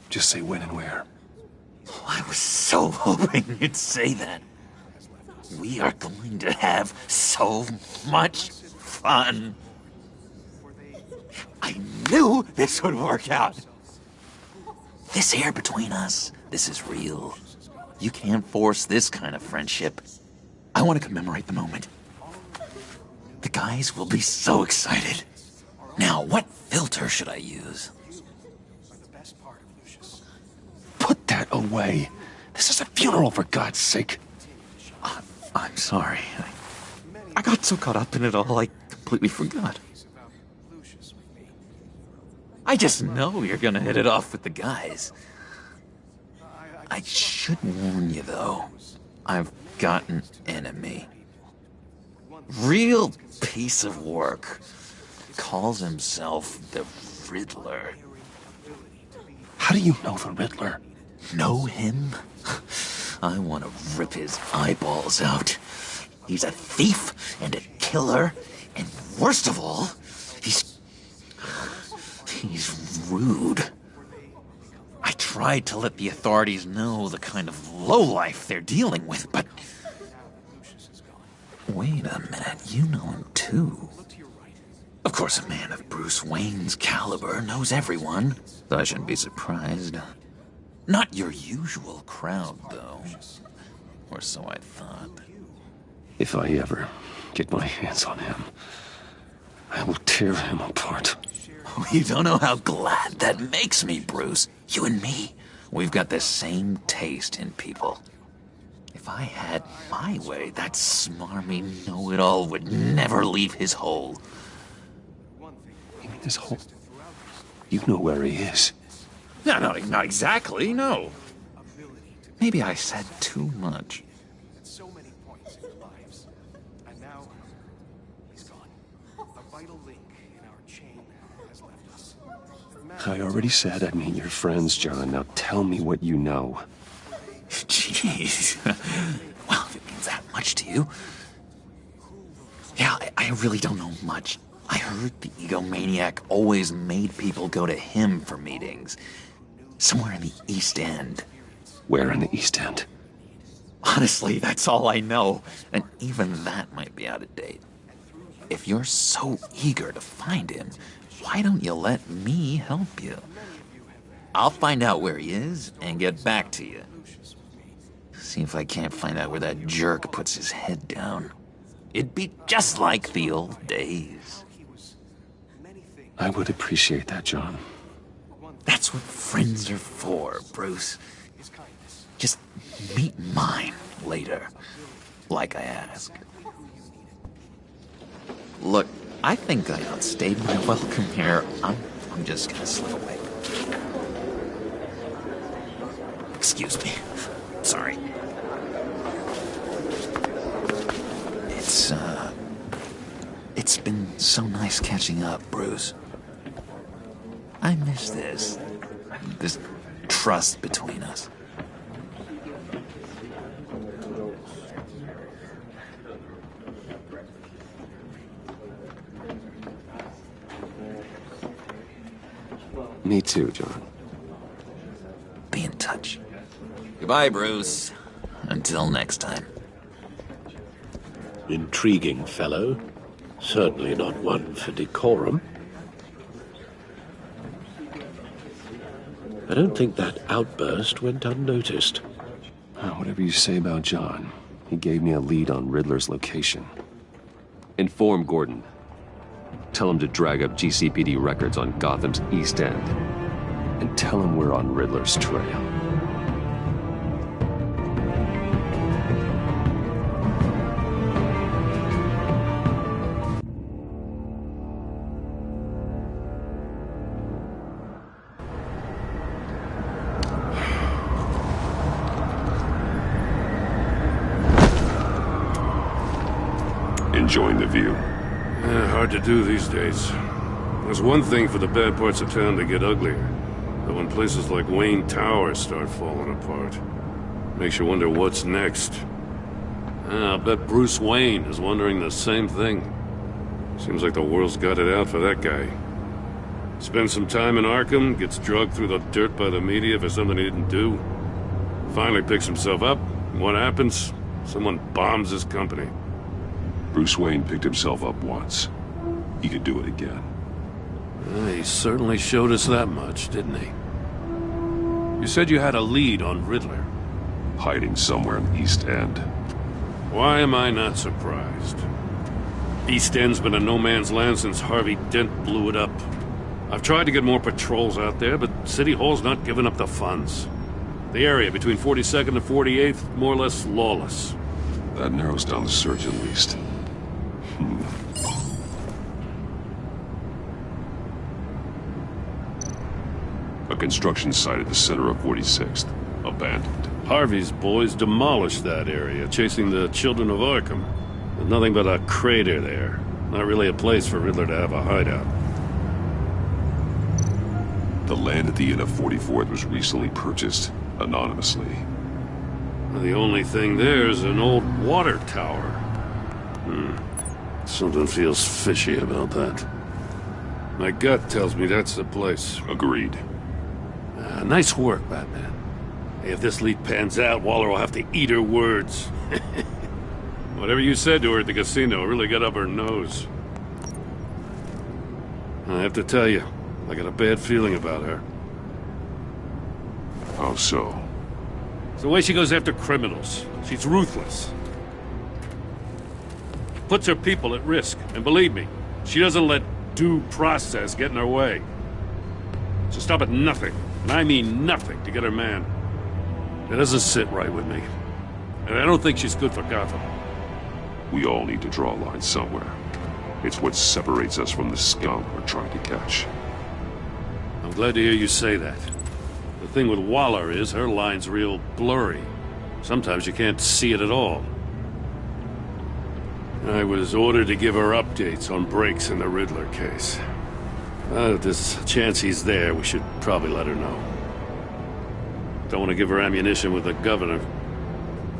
Just say when and where. Oh, I was so hoping you'd say that. We are going to have so much fun. I knew this would work out. This here between us, this is real. You can't force this kind of friendship. I want to commemorate the moment. The guys will be so excited. Now, what filter should I use? Put that away. This is a funeral, for God's sake. I'm sorry. I got so caught up in it all, I completely forgot. I just know you're gonna hit it off with the guys. I should warn you, though. I've got an enemy. Real piece of work. Calls himself the Riddler. How do you know the Riddler? Know him? I want to rip his eyeballs out. He's a thief and a killer, and worst of all, he's rude. I tried to let the authorities know the kind of lowlife they're dealing with, but... Wait a minute, you know him too. Of course, a man of Bruce Wayne's caliber knows everyone, so I shouldn't be surprised. Not your usual crowd, though. Or so I thought. If I ever get my hands on him, I will tear him apart. You don't know how glad that makes me, Bruce. You and me, we've got the same taste in people. If I had my way, that smarmy know-it-all would never leave his hole. You mean his hole? You know where he is. No, not exactly, no. Maybe I said too much. I already said I'd meet your friends, John. Now tell me what you know. Jeez. Well, if it means that much to you. Yeah, I really don't know much. I heard the egomaniac always made people go to him for meetings. Somewhere in the East End. Where in the East End? Honestly, that's all I know. And even that might be out of date. If you're so eager to find him, why don't you let me help you? I'll find out where he is and get back to you. See if I can't find out where that jerk puts his head down. It'd be just like the old days. I would appreciate that, John. That's what friends are for, Bruce. Just meet mine later, like I asked. Look, I think I outstayed my welcome here. I'm just gonna slip away. Excuse me. Sorry. It's been so nice catching up, Bruce. I miss this trust between us. Me too, John. Be in touch. Goodbye, Bruce. Until next time. Intriguing fellow. Certainly not one for decorum. I don't think that outburst went unnoticed. Whatever you say about John, he gave me a lead on Riddler's location. Inform Gordon. Tell him to drag up GCPD records on Gotham's East End. And tell him we're on Riddler's trail. Enjoying the view. Hard to do these days. There's one thing for the bad parts of town to get uglier. But when places like Wayne Tower start falling apart, makes you wonder what's next. I'll bet Bruce Wayne is wondering the same thing. Seems like the world's got it out for that guy. Spends some time in Arkham, gets drugged through the dirt by the media for something he didn't do. Finally picks himself up, and what happens? Someone bombs his company. Bruce Wayne picked himself up once. He could do it again. He certainly showed us that much, didn't he? You said you had a lead on Riddler. Hiding somewhere in the East End. Why am I not surprised? East End's been a no-man's land since Harvey Dent blew it up. I've tried to get more patrols out there, but City Hall's not giving up the funds. The area between 42nd and 48th, more or less lawless. That narrows down the search at least. A construction site at the center of 46th. Abandoned. Harvey's boys demolished that area, chasing the children of Arkham. There's nothing but a crater there. Not really a place for Riddler to have a hideout. The land at the end of 44th was recently purchased, anonymously. The only thing there is an old water tower. Something feels fishy about that. My gut tells me that's the place. Agreed. Nice work, Batman. Hey, if this lead pans out, Waller will have to eat her words. Whatever you said to her at the casino really got up her nose. I have to tell you, I got a bad feeling about her. How so? It's the way she goes after criminals. She's ruthless. Puts her people at risk. And believe me, she doesn't let due process get in her way. She'll stop at nothing, and I mean nothing, to get her man. That doesn't sit right with me. And I don't think she's good for Gotham. We all need to draw a line somewhere. It's what separates us from the scum we're trying to catch. I'm glad to hear you say that. The thing with Waller is her line's real blurry. Sometimes you can't see it at all. I was ordered to give her updates on breaks in the Riddler case. If there's a chance he's there, we should probably let her know. Don't want to give her ammunition with the governor.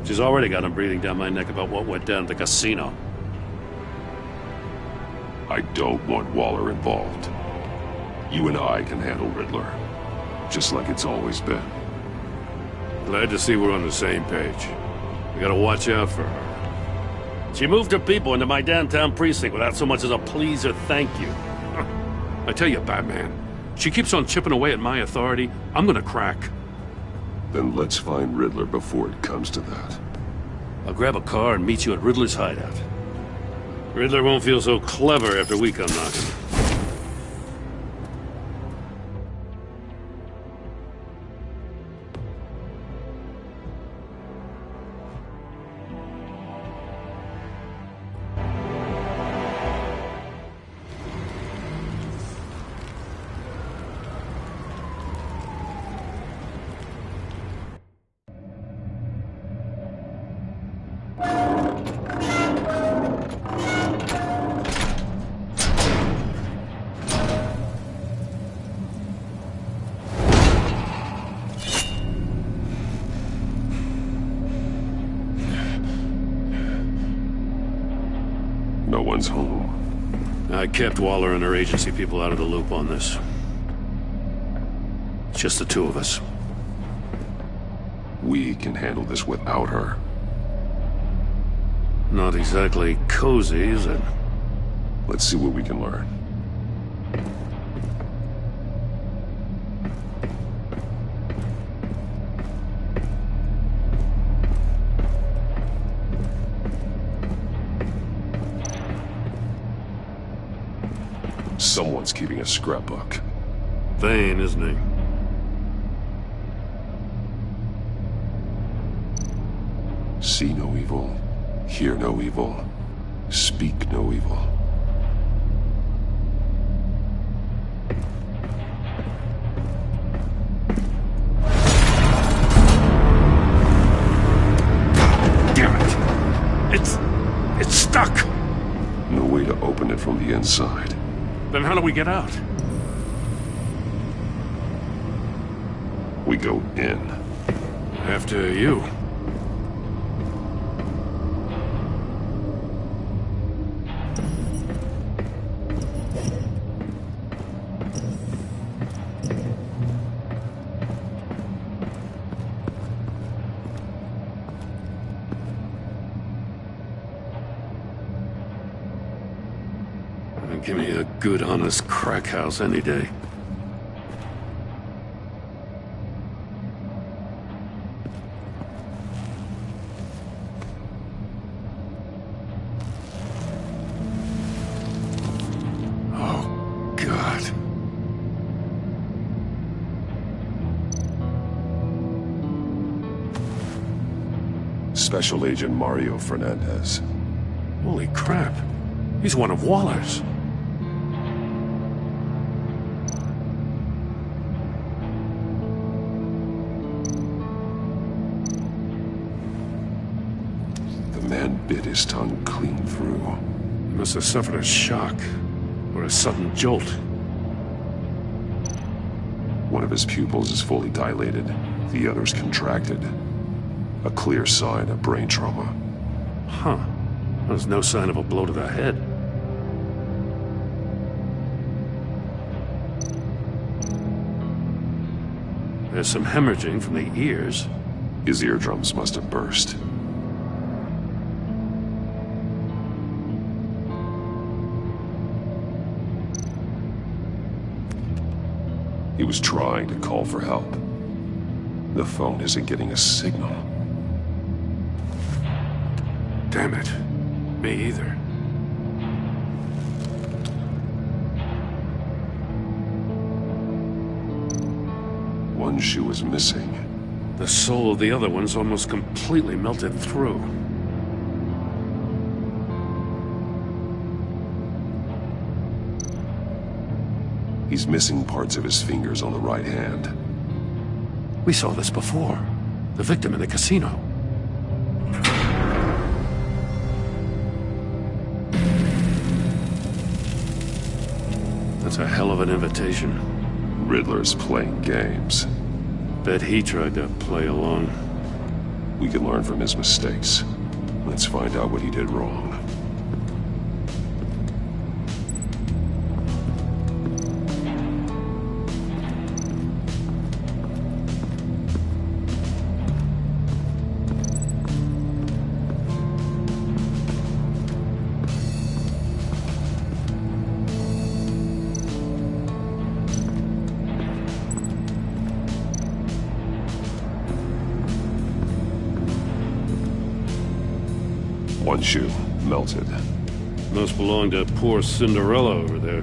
She's already got him breathing down my neck about what went down at the casino. I don't want Waller involved. You and I can handle Riddler. Just like it's always been. Glad to see we're on the same page. We gotta watch out for her. She moved her people into my downtown precinct without so much as a please or thank you. I tell you, Batman, She keeps on chipping away at my authority. I'm gonna crack. Then let's find Riddler before it comes to that. I'll grab a car and meet you at Riddler's hideout. Riddler won't feel so clever after we come knocking. No one's home. I kept Waller and her agency people out of the loop on this. It's just the two of us. We can handle this without her. Not exactly cozy, is it? Let's see what we can learn. Someone's keeping a scrapbook. Vain, isn't he? See no evil, hear no evil, speak no evil. Damn it! It's stuck! No way to open it from the inside. Then how do we get out? We go in. After you. Give me a good, honest crack house any day. Oh, God. Special Agent Mario Fernandez. Holy crap. He's one of Waller's. Bit his tongue clean through. He must have suffered a shock, or a sudden jolt. One of his pupils is fully dilated, the other's contracted. A clear sign of brain trauma. Huh. There's no sign of a blow to the head. There's some hemorrhaging from the ears. His eardrums must have burst. He was trying to call for help. The phone isn't getting a signal. Damn it. Me either. One shoe is missing. The sole of the other one's almost completely melted through. He's missing parts of his fingers on the right hand. We saw this before. The victim in the casino. That's a hell of an invitation. Riddler's playing games. Bet he tried to play along. We can learn from his mistakes. Let's find out what he did wrong. One shoe, melted. Must belong to poor Cinderella over there.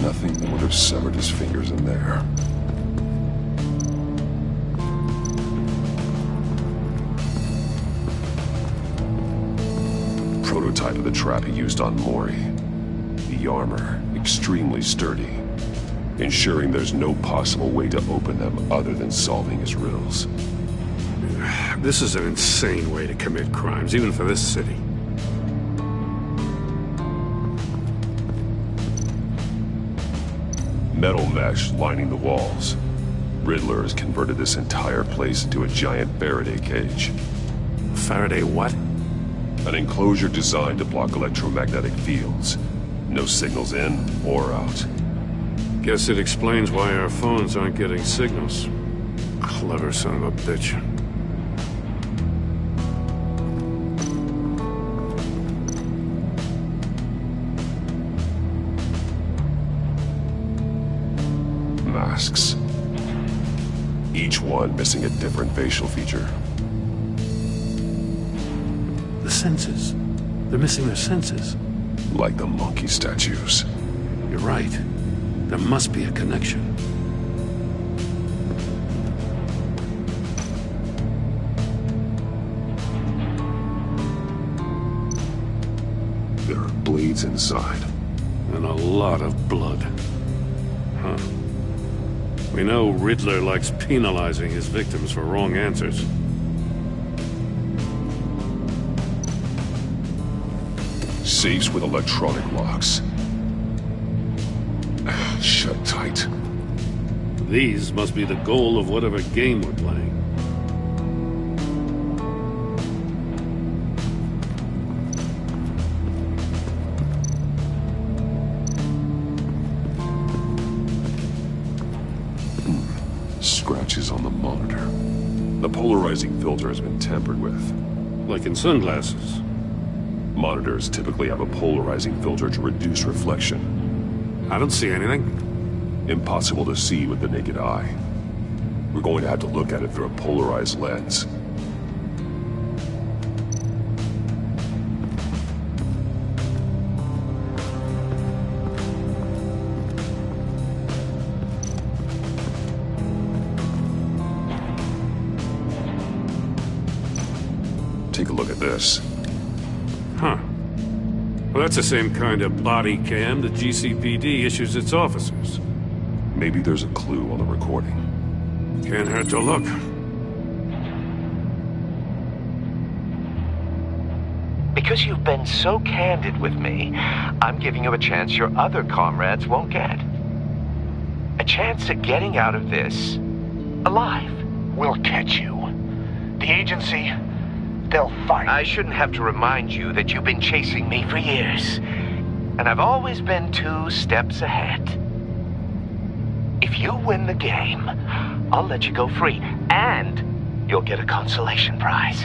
Nothing that would have severed his fingers in there. Prototype of the trap he used on Mori. The armor, extremely sturdy, ensuring there's no possible way to open them other than solving his riddles. This is an insane way to commit crimes, even for this city. Metal mesh lining the walls. Riddler has converted this entire place into a giant Faraday cage. Faraday what? An enclosure designed to block electromagnetic fields. No signals in or out. Guess it explains why our phones aren't getting signals. Clever son of a bitch. Masks. Each one missing a different facial feature. The senses. They're missing their senses. Like the monkey statues. You're right. There must be a connection. There are blades inside. And a lot of blood. Huh. We know Riddler likes penalizing his victims for wrong answers. Safes with electronic locks. Shut tight. These must be the goal of whatever game we're playing. Scratches on the monitor. The polarizing filter has been tampered with. Like in sunglasses. Monitors typically have a polarizing filter to reduce reflection. I don't see anything. Impossible to see with the naked eye. We're going to have to look at it through a polarized lens. Take a look at this. Huh. Well, that's the same kind of body cam the GCPD issues its officers. Maybe there's a clue on the recording. Can't hurt to look. Because you've been so candid with me, I'm giving you a chance your other comrades won't get. A chance at getting out of this alive. We'll catch you. The agency, they'll find you. I shouldn't have to remind you that you've been chasing me for years. And I've always been 2 steps ahead. If you win the game, I'll let you go free. And you'll get a consolation prize.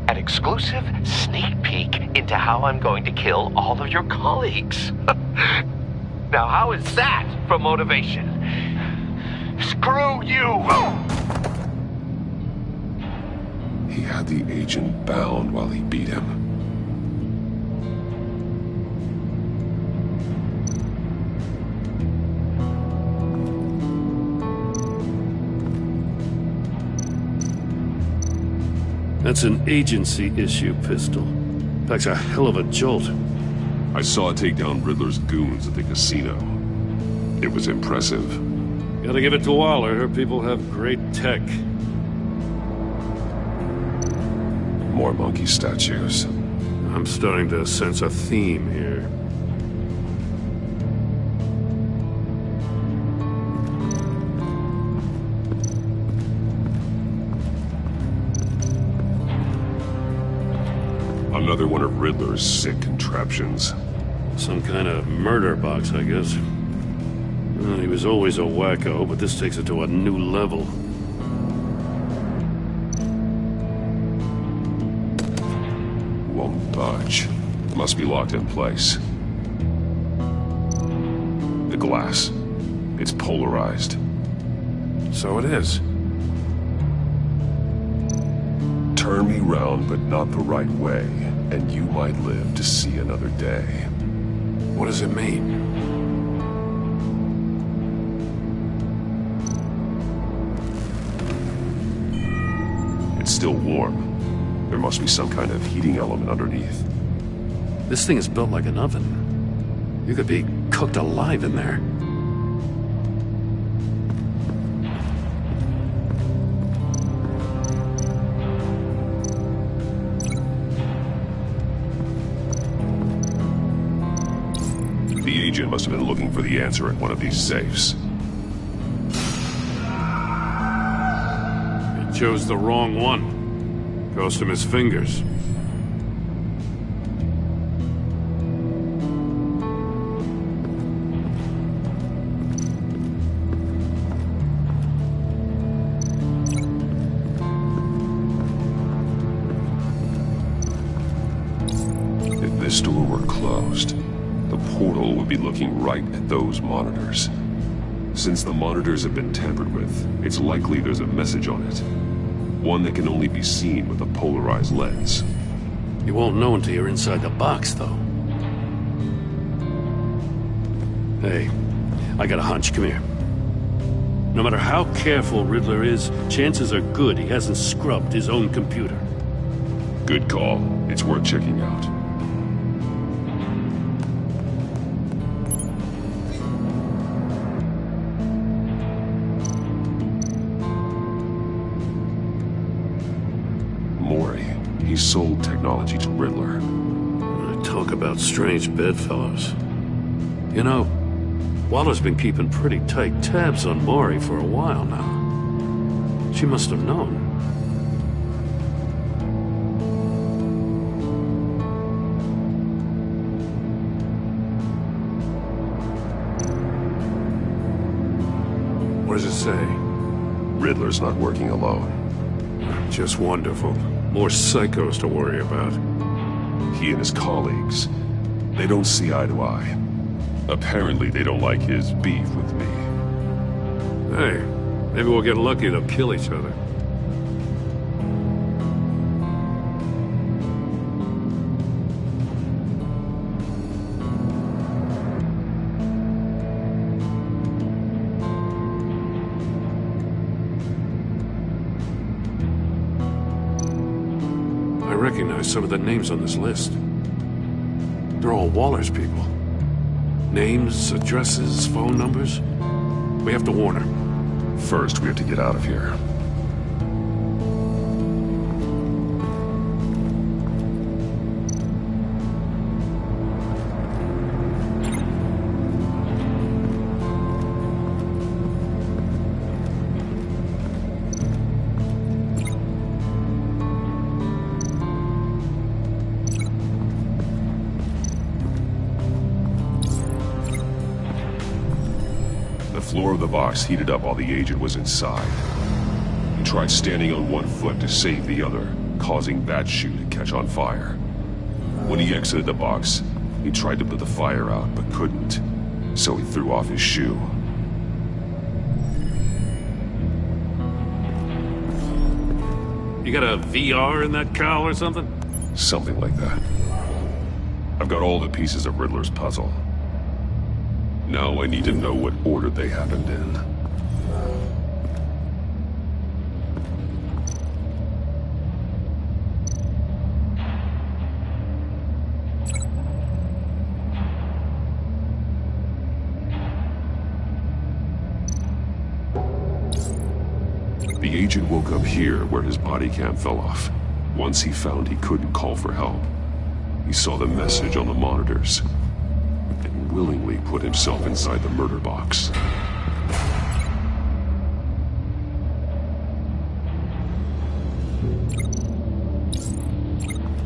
An exclusive sneak peek into how I'm going to kill all of your colleagues. Now, how is that for motivation? Screw you! He had the agent bound while he beat him. That's an agency-issue pistol. Packs a hell of a jolt. I saw it take down Riddler's goons at the casino. It was impressive. Gotta give it to Waller. Her people have great tech. More monkey statues. I'm starting to sense a theme here. Another one of Riddler's sick contraptions. Some kind of murder box, I guess. Well, he was always a wacko, but this takes it to a new level. Won't budge. Must be locked in place. The glass. It's polarized. So it is. Turn me round, but not the right way, and you might live to see another day. What does it mean? It's still warm. There must be some kind of heating element underneath. This thing is built like an oven. You could be cooked alive in there. The agent must have been looking for the answer in one of these safes. He chose the wrong one. Cost him his fingers. If this door were closed, the portal would be looking right at those monitors. Since the monitors have been tampered with, it's likely there's a message on it. One that can only be seen with a polarized lens. You won't know until you're inside the box, though. Hey, I got a hunch. Come here. No matter how careful Riddler is, chances are good he hasn't scrubbed his own computer. Good call. It's worth checking out. He sold technology to Riddler. Talk about strange bedfellows. You know, Waller's been keeping pretty tight tabs on Maury for a while now. She must have known. What does it say? Riddler's not working alone. Just wonderful. More psychos to worry about. He and his colleagues, they don't see eye to eye. Apparently they don't like his beef with me. Hey, maybe we'll get lucky to kill each other. I recognize some of the names on this list. They're all Waller's people. Names, addresses, phone numbers. We have to warn her. First, we have to get out of here. The floor of the box heated up while the agent was inside. He tried standing on one foot to save the other, causing that shoe to catch on fire. When he exited the box, he tried to put the fire out, but couldn't, so he threw off his shoe. You got a VR in that cowl or something? Something like that. I've got all the pieces of Riddler's puzzle. Now I need to know what order they happened in. The agent woke up here where his body cam fell off. Once he found he couldn't call for help, he saw the message on the monitors and willingly put himself inside the murder box.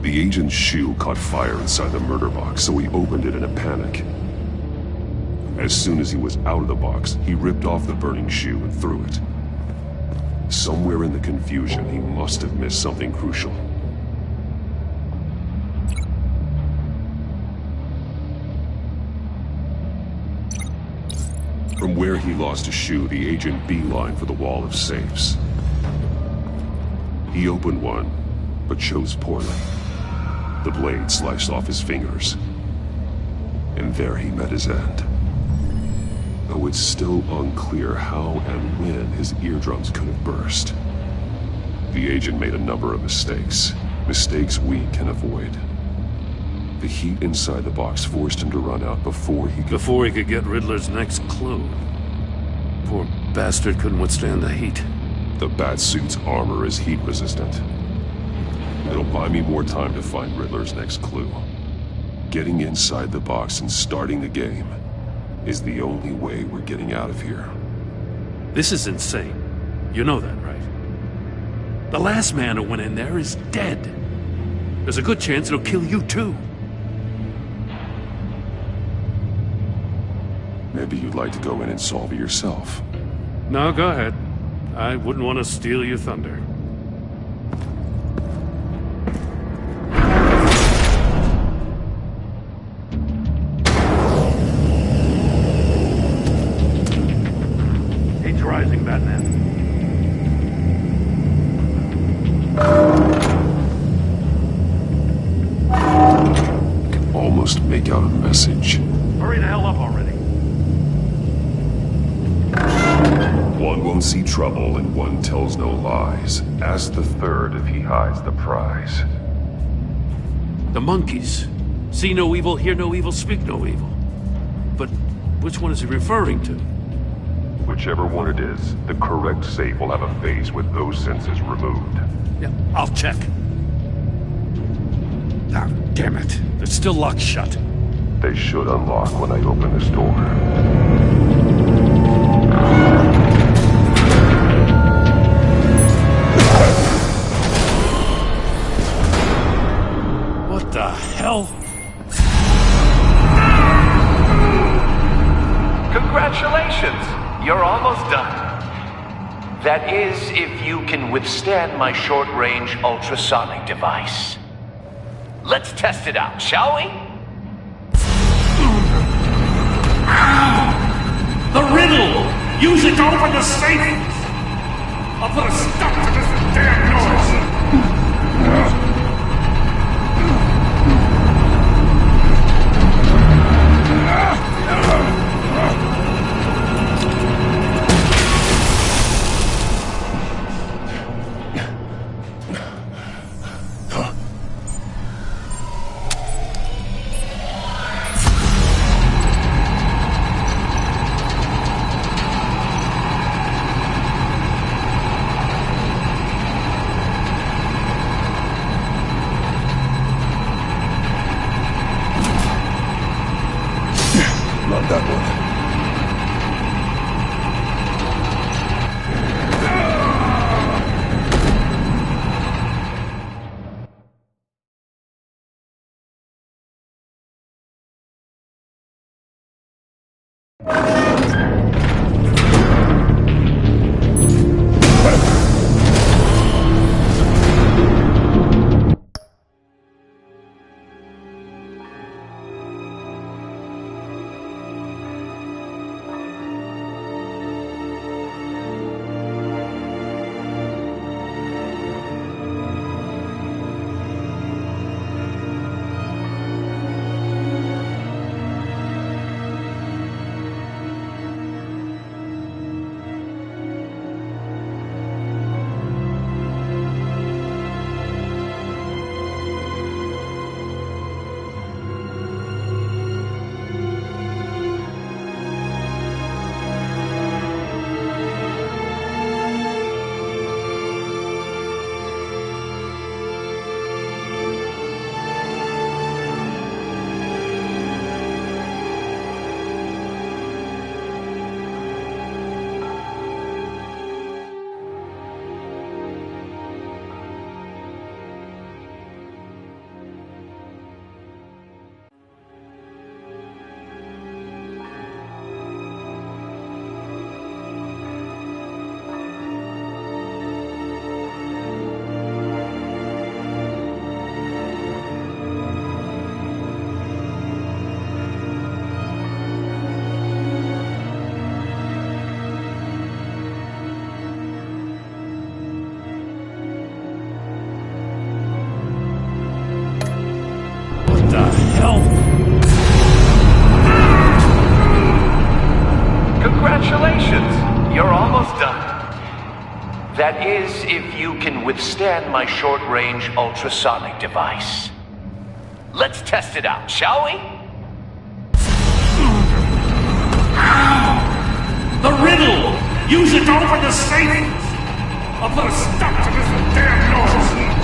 The agent's shoe caught fire inside the murder box, so he opened it in a panic. As soon as he was out of the box, he ripped off the burning shoe and threw it. Somewhere in the confusion, he must have missed something crucial. From where he lost a shoe, the agent beelined for the wall of safes. He opened one, but chose poorly. The blade sliced off his fingers. And there he met his end. Though it's still unclear how and when his eardrums could have burst. The agent made a number of mistakes. Mistakes we can avoid. The heat inside the box forced him to run out before he could get Riddler's next clue. Poor bastard couldn't withstand the heat. The Batsuit's armor is heat resistant. It'll buy me more time to find Riddler's next clue. Getting inside the box and starting the game is the only way we're getting out of here. This is insane. You know that, right? The last man who went in there is dead. There's a good chance it'll kill you too. Maybe you'd like to go in and solve it yourself. No, go ahead. I wouldn't want to steal your thunder. Heat's rising, Batman. I can almost make out a message. Hurry the hell up already. One won't see trouble and one tells no lies. Ask the third if he hides the prize. The monkeys. See no evil, hear no evil, speak no evil. But which one is he referring to? Whichever one it is, the correct safe will have a face with those senses removed. Yeah, I'll check. Ah, damn it. They're still locked shut. They should unlock when I open this door. What the hell? Congratulations! You're almost done. That is, if you can withstand my short-range ultrasonic device. Let's test it out, shall we? The riddle! Use it to open the safe! I'll put a stop to this damn noise! That is, if you can withstand my short-range ultrasonic device. Let's test it out, shall we? The riddle! Use it to open the safe! I'll put a stop to this damn noise!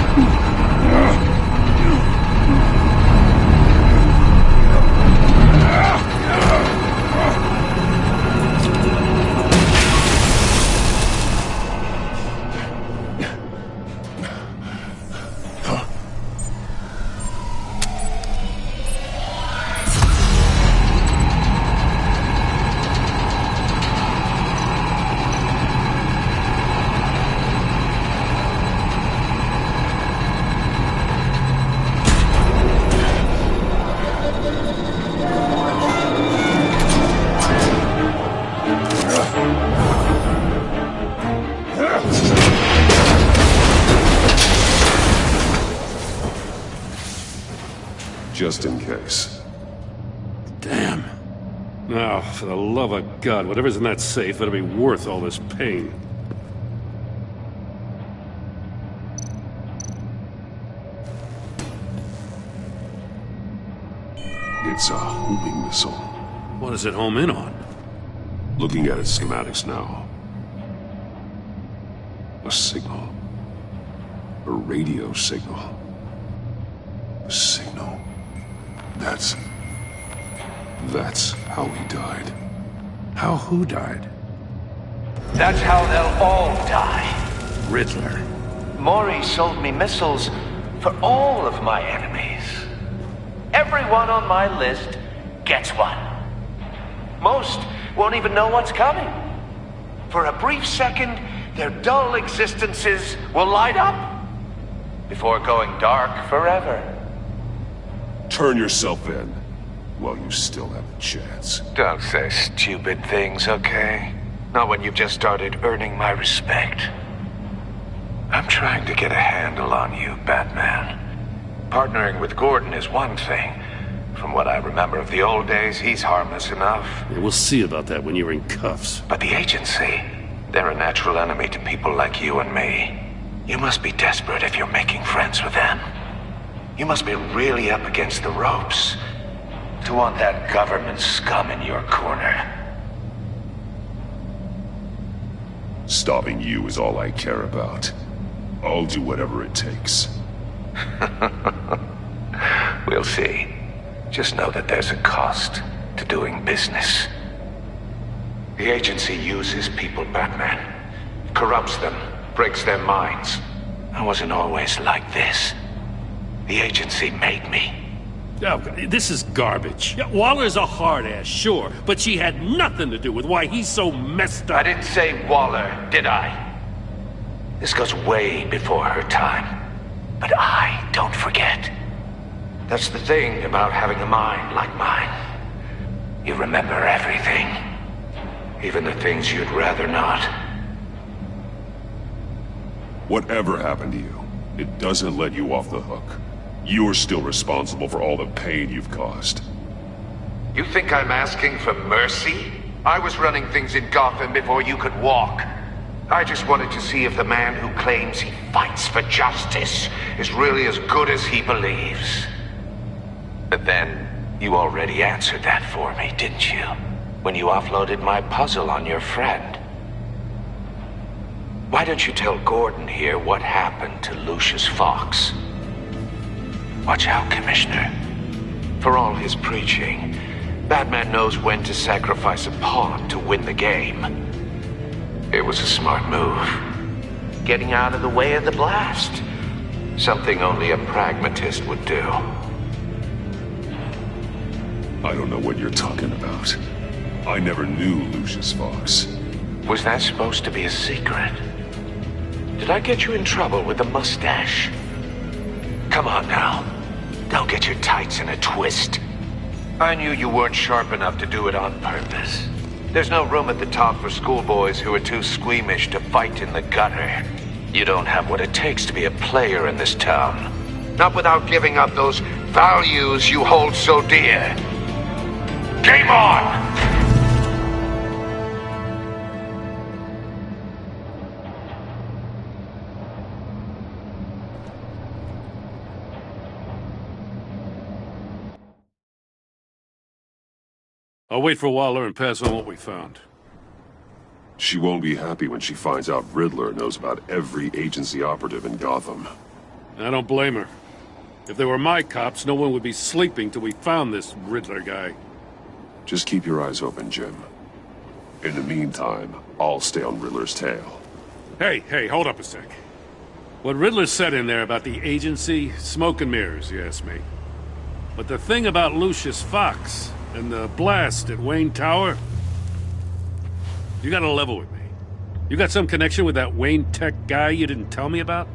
Just in case. Damn. Now, for the love of God, whatever's in that safe better be worth all this pain. It's a homing missile. What does it home in on? Looking at its schematics now. A signal. A radio signal. A signal. That's how he died. How who died? That's how they'll all die. Riddler. Maury sold me missiles for all of my enemies. Everyone on my list gets one. Most won't even know what's coming. For a brief second, their dull existences will light up before going dark forever. Turn yourself in while you still have the chance. Don't say stupid things, okay? Not when you've just started earning my respect. I'm trying to get a handle on you, Batman. Partnering with Gordon is one thing. From what I remember of the old days, he's harmless enough. Yeah, we'll see about that when you're in cuffs. But the agency, they're a natural enemy to people like you and me. You must be desperate if you're making friends with them. You must be really up against the ropes to want that government scum in your corner. Stopping you is all I care about. I'll do whatever it takes. We'll see. Just know that there's a cost to doing business. The agency uses people, Batman. Corrupts them, breaks their minds. I wasn't always like this. The agency made me. Oh, this is garbage. Yeah, Waller's a hard-ass, sure, but she had nothing to do with why he's so messed up. I didn't say Waller, did I? This goes way before her time. But I don't forget. That's the thing about having a mind like mine. You remember everything. Even the things you'd rather not. Whatever happened to you, it doesn't let you off the hook. You're still responsible for all the pain you've caused. You think I'm asking for mercy? I was running things in Gotham before you could walk. I just wanted to see if the man who claims he fights for justice is really as good as he believes. But then, you already answered that for me, didn't you? When you offloaded my puzzle on your friend. Why don't you tell Gordon here what happened to Lucius Fox? Watch out, Commissioner. For all his preaching, Batman knows when to sacrifice a pawn to win the game. It was a smart move. Getting out of the way of the blast. Something only a pragmatist would do. I don't know what you're talking about. I never knew Lucius Fox. Was that supposed to be a secret? Did I get you in trouble with the mustache? Come on now. Don't get your tights in a twist. I knew you weren't sharp enough to do it on purpose. There's no room at the top for schoolboys who are too squeamish to fight in the gutter. You don't have what it takes to be a player in this town. Not without giving up those values you hold so dear. Game on! I'll wait for Waller and pass on what we found. She won't be happy when she finds out Riddler knows about every agency operative in Gotham. I don't blame her. If they were my cops, no one would be sleeping till we found this Riddler guy. Just keep your eyes open, Jim. In the meantime, I'll stay on Riddler's tail. Hey, hold up a sec. What Riddler said in there about the agency, smoke and mirrors, you ask me. But the thing about Lucius Fox and the blast at Wayne Tower, you gotta level with me. You got some connection with that Wayne Tech guy you didn't tell me about?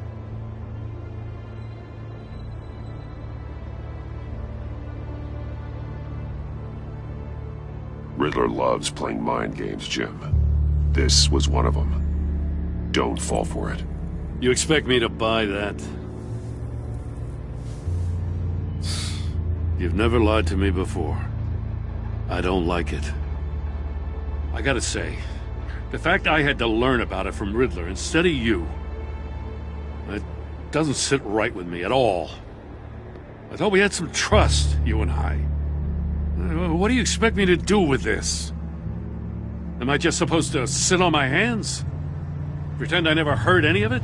Riddler loves playing mind games, Jim. This was one of them. Don't fall for it. You expect me to buy that? You've never lied to me before. I don't like it. I gotta say, the fact I had to learn about it from Riddler instead of you, it doesn't sit right with me at all. I thought we had some trust, you and I. What do you expect me to do with this? Am I just supposed to sit on my hands? Pretend I never heard any of it?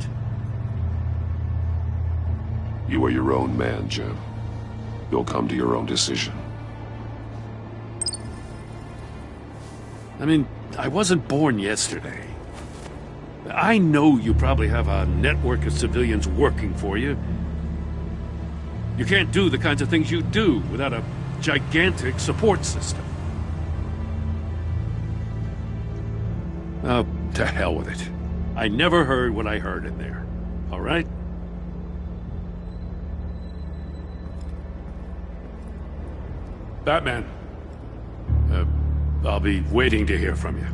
You are your own man, Jim. You'll come to your own decision. I mean, I wasn't born yesterday. I know you probably have a network of civilians working for you. You can't do the kinds of things you do without a gigantic support system. Oh, to hell with it. I never heard what I heard in there. All right? Batman. I'll be waiting to hear from you.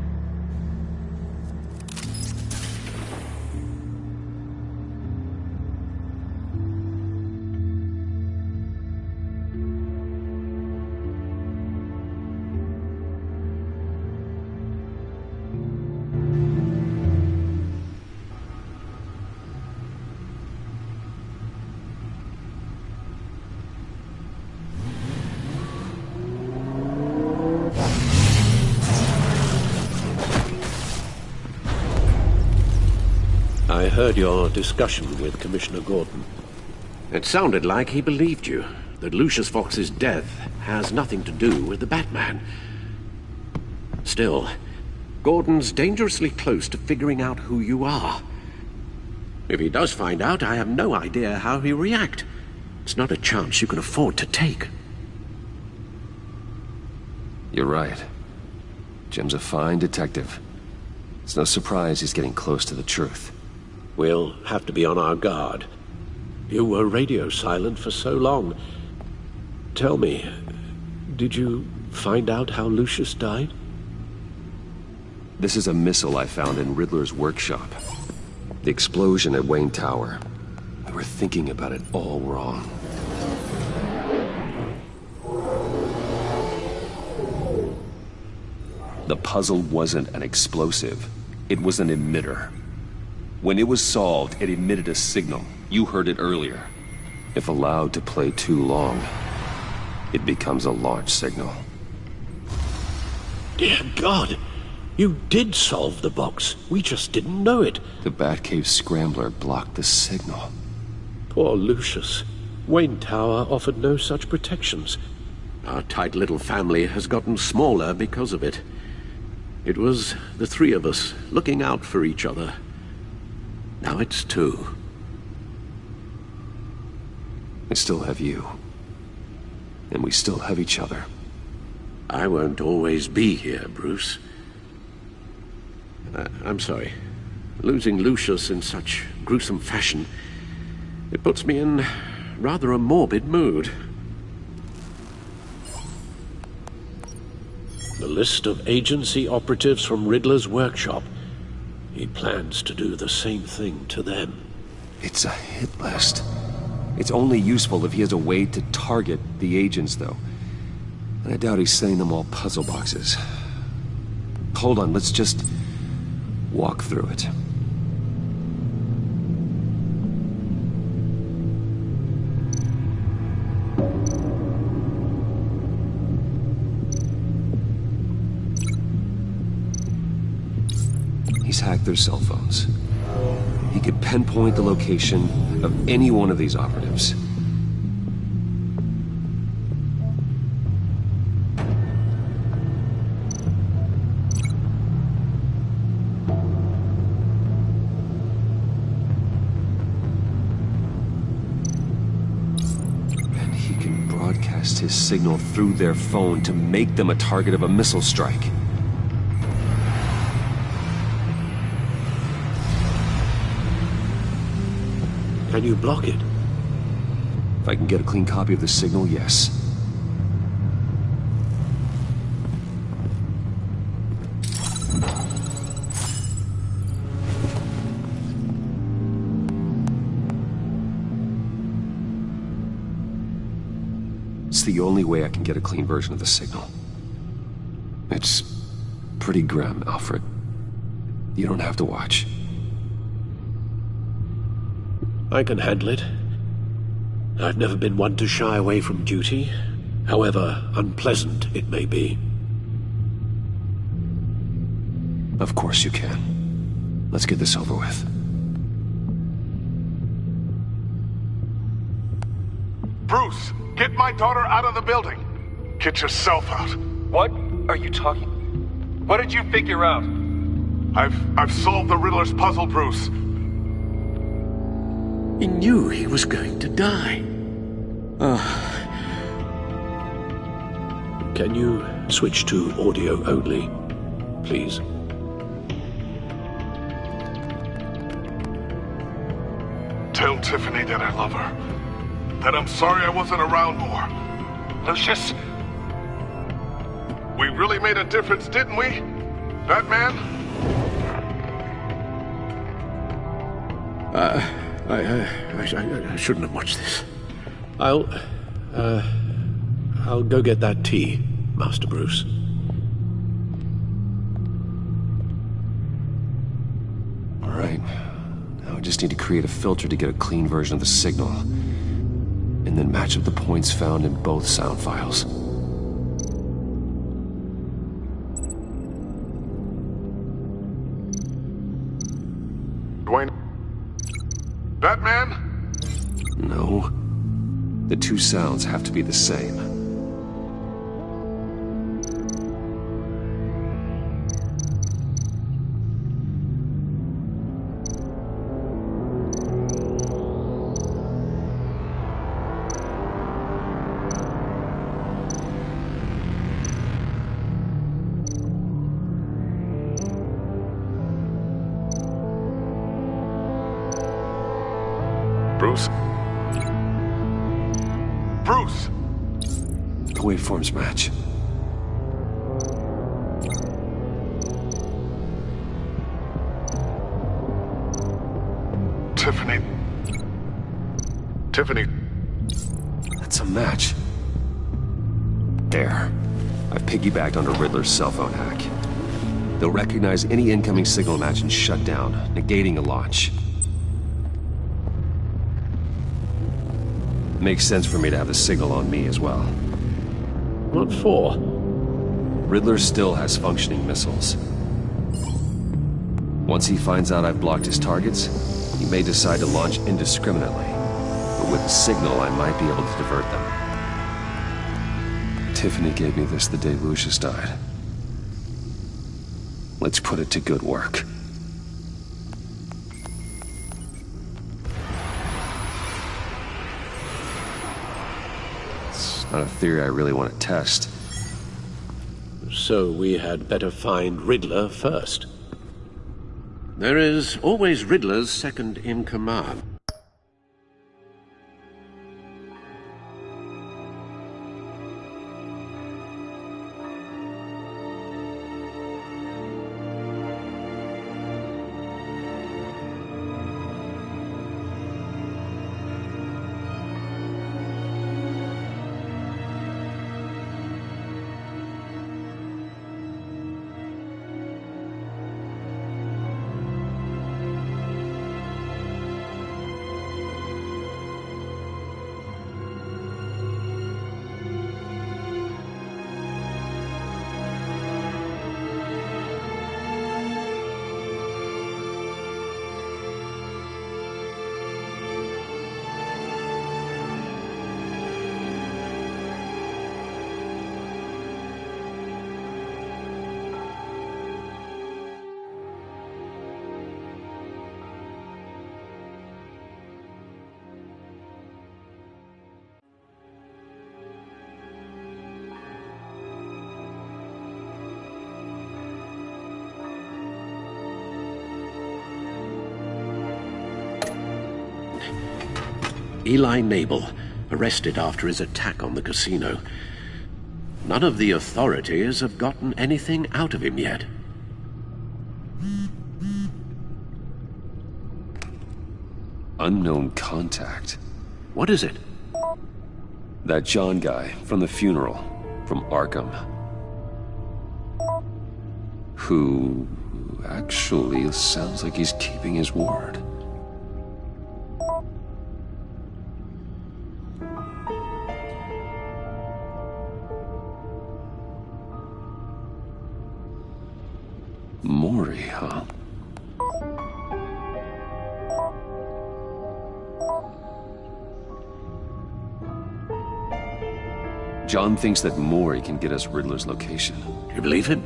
I heard your discussion with Commissioner Gordon. It sounded like he believed you, that Lucius Fox's death has nothing to do with the Batman. Still, Gordon's dangerously close to figuring out who you are. If he does find out, I have no idea how he'll react. It's not a chance you can afford to take. You're right. Jim's a fine detective. It's no surprise he's getting close to the truth. We'll have to be on our guard. You were radio silent for so long. Tell me, did you find out how Lucius died? This is a missile I found in Riddler's workshop. The explosion at Wayne Tower. We were thinking about it all wrong. The puzzle wasn't an explosive. It was an emitter. When it was solved, it emitted a signal. You heard it earlier. If allowed to play too long, it becomes a launch signal. Dear God! You did solve the box. We just didn't know it. The Batcave scrambler blocked the signal. Poor Lucius. Wayne Tower offered no such protections. Our tight little family has gotten smaller because of it. It was the three of us looking out for each other. Now it's two. I still have you. And we still have each other. I won't always be here, Bruce. I'm sorry. Losing Lucius in such gruesome fashion, it puts me in rather a morbid mood. The list of agency operatives from Riddler's workshop. He plans to do the same thing to them. It's a hit list. It's only useful if he has a way to target the agents, though. And I doubt he's sending them all puzzle boxes. Hold on, let's just walk through it. He's hacked their cell phones. He could pinpoint the location of any one of these operatives. And he can broadcast his signal through their phone to make them a target of a missile strike. Can you block it? If I can get a clean copy of the signal, yes. It's the only way I can get a clean version of the signal. It's pretty grim, Alfred. You don't have to watch. I can handle it. I've never been one to shy away from duty, however unpleasant it may be. Of course you can. Let's get this over with. Bruce, get my daughter out of the building. Get yourself out. What are you talking? What did you figure out? I've solved the Riddler's puzzle, Bruce. He knew he was going to die. Can you switch to audio only, please? Tell Tiffany that I love her. That I'm sorry I wasn't around more. Lucius? We really made a difference, didn't we? Batman? I shouldn't have watched this. I'll go get that tea, Master Bruce. All right. Now I just need to create a filter to get a clean version of the signal. And then match up the points found in both sound files. Dwayne? Batman? No. The two sounds have to be the same. Bruce? Bruce! The waveforms match. Tiffany. Tiffany. That's a match. There. I've piggybacked onto Riddler's cell phone hack. They'll recognize any incoming signal match and shut down, negating a launch. Makes sense for me to have the signal on me as well. What for? Riddler still has functioning missiles. Once he finds out I've blocked his targets, he may decide to launch indiscriminately. But with the signal, I might be able to divert them. Tiffany gave me this the day Lucius died. Let's put it to good work. Not a theory I really want to test. So we had better find Riddler first. There is always Riddler's second in command. Eli Nabel, arrested after his attack on the casino. None of the authorities have gotten anything out of him yet. Unknown contact. What is it? That John guy from the funeral, from Arkham. Who actually sounds like he's keeping his word. Maury, huh? John thinks that Maury can get us Riddler's location. You believe him?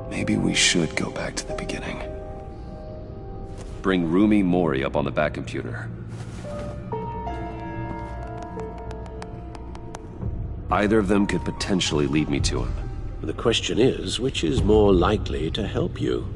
Maybe we should go back to the beginning. Bring Rumi Maury up on the back computer. Either of them could potentially lead me to him. The question is, which is more likely to help you?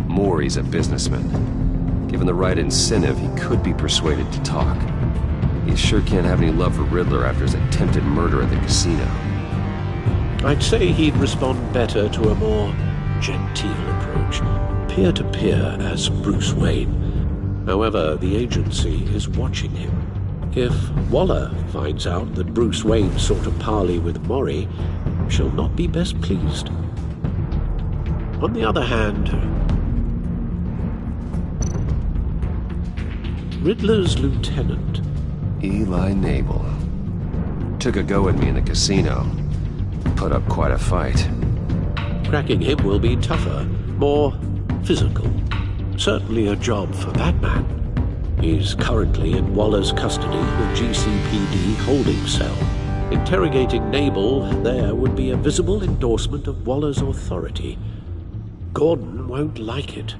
Maury's a businessman. Given the right incentive, he could be persuaded to talk. He sure can't have any love for Riddler after his attempted murder at the casino. I'd say he'd respond better to a more genteel approach, peer-to-peer as Bruce Wayne. However, the agency is watching him. If Waller finds out that Bruce Wayne sought a parley with Maury, she'll not be best pleased. On the other hand, Riddler's lieutenant, Eli Nabel, took a go at me in the casino. Put up quite a fight. Cracking him will be tougher, more physical. Certainly a job for that man. He's currently in Waller's custody with GCPD holding cell. Interrogating Nabel there would be a visible endorsement of Waller's authority. Gordon won't like it.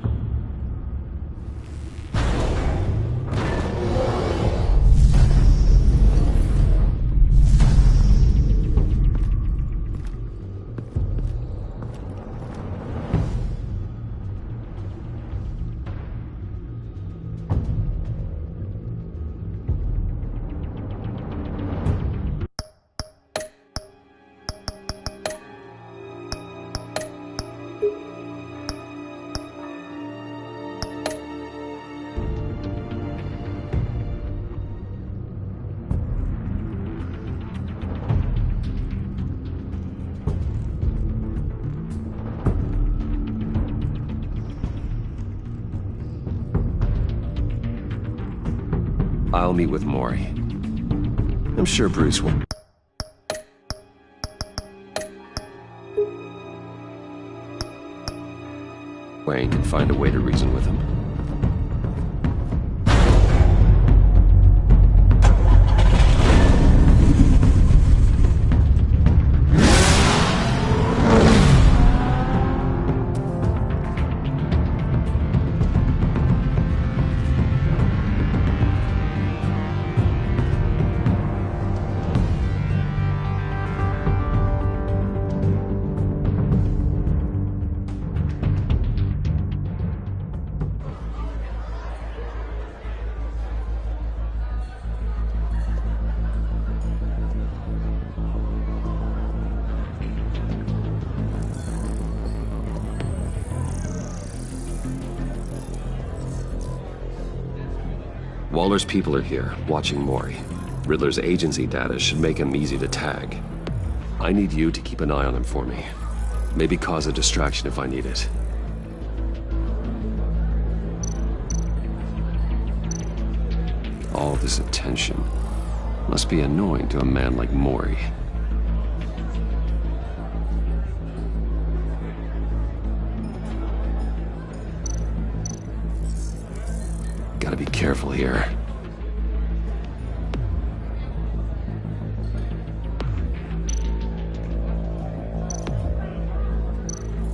I'll meet with Maury. I'm sure Bruce will. Wayne can find a way to reason with him. Waller's people are here, watching Maury. Riddler's agency data should make him easy to tag. I need you to keep an eye on him for me. Maybe cause a distraction if I need it. All this attention. Must be annoying to a man like Mori. Gotta be careful here.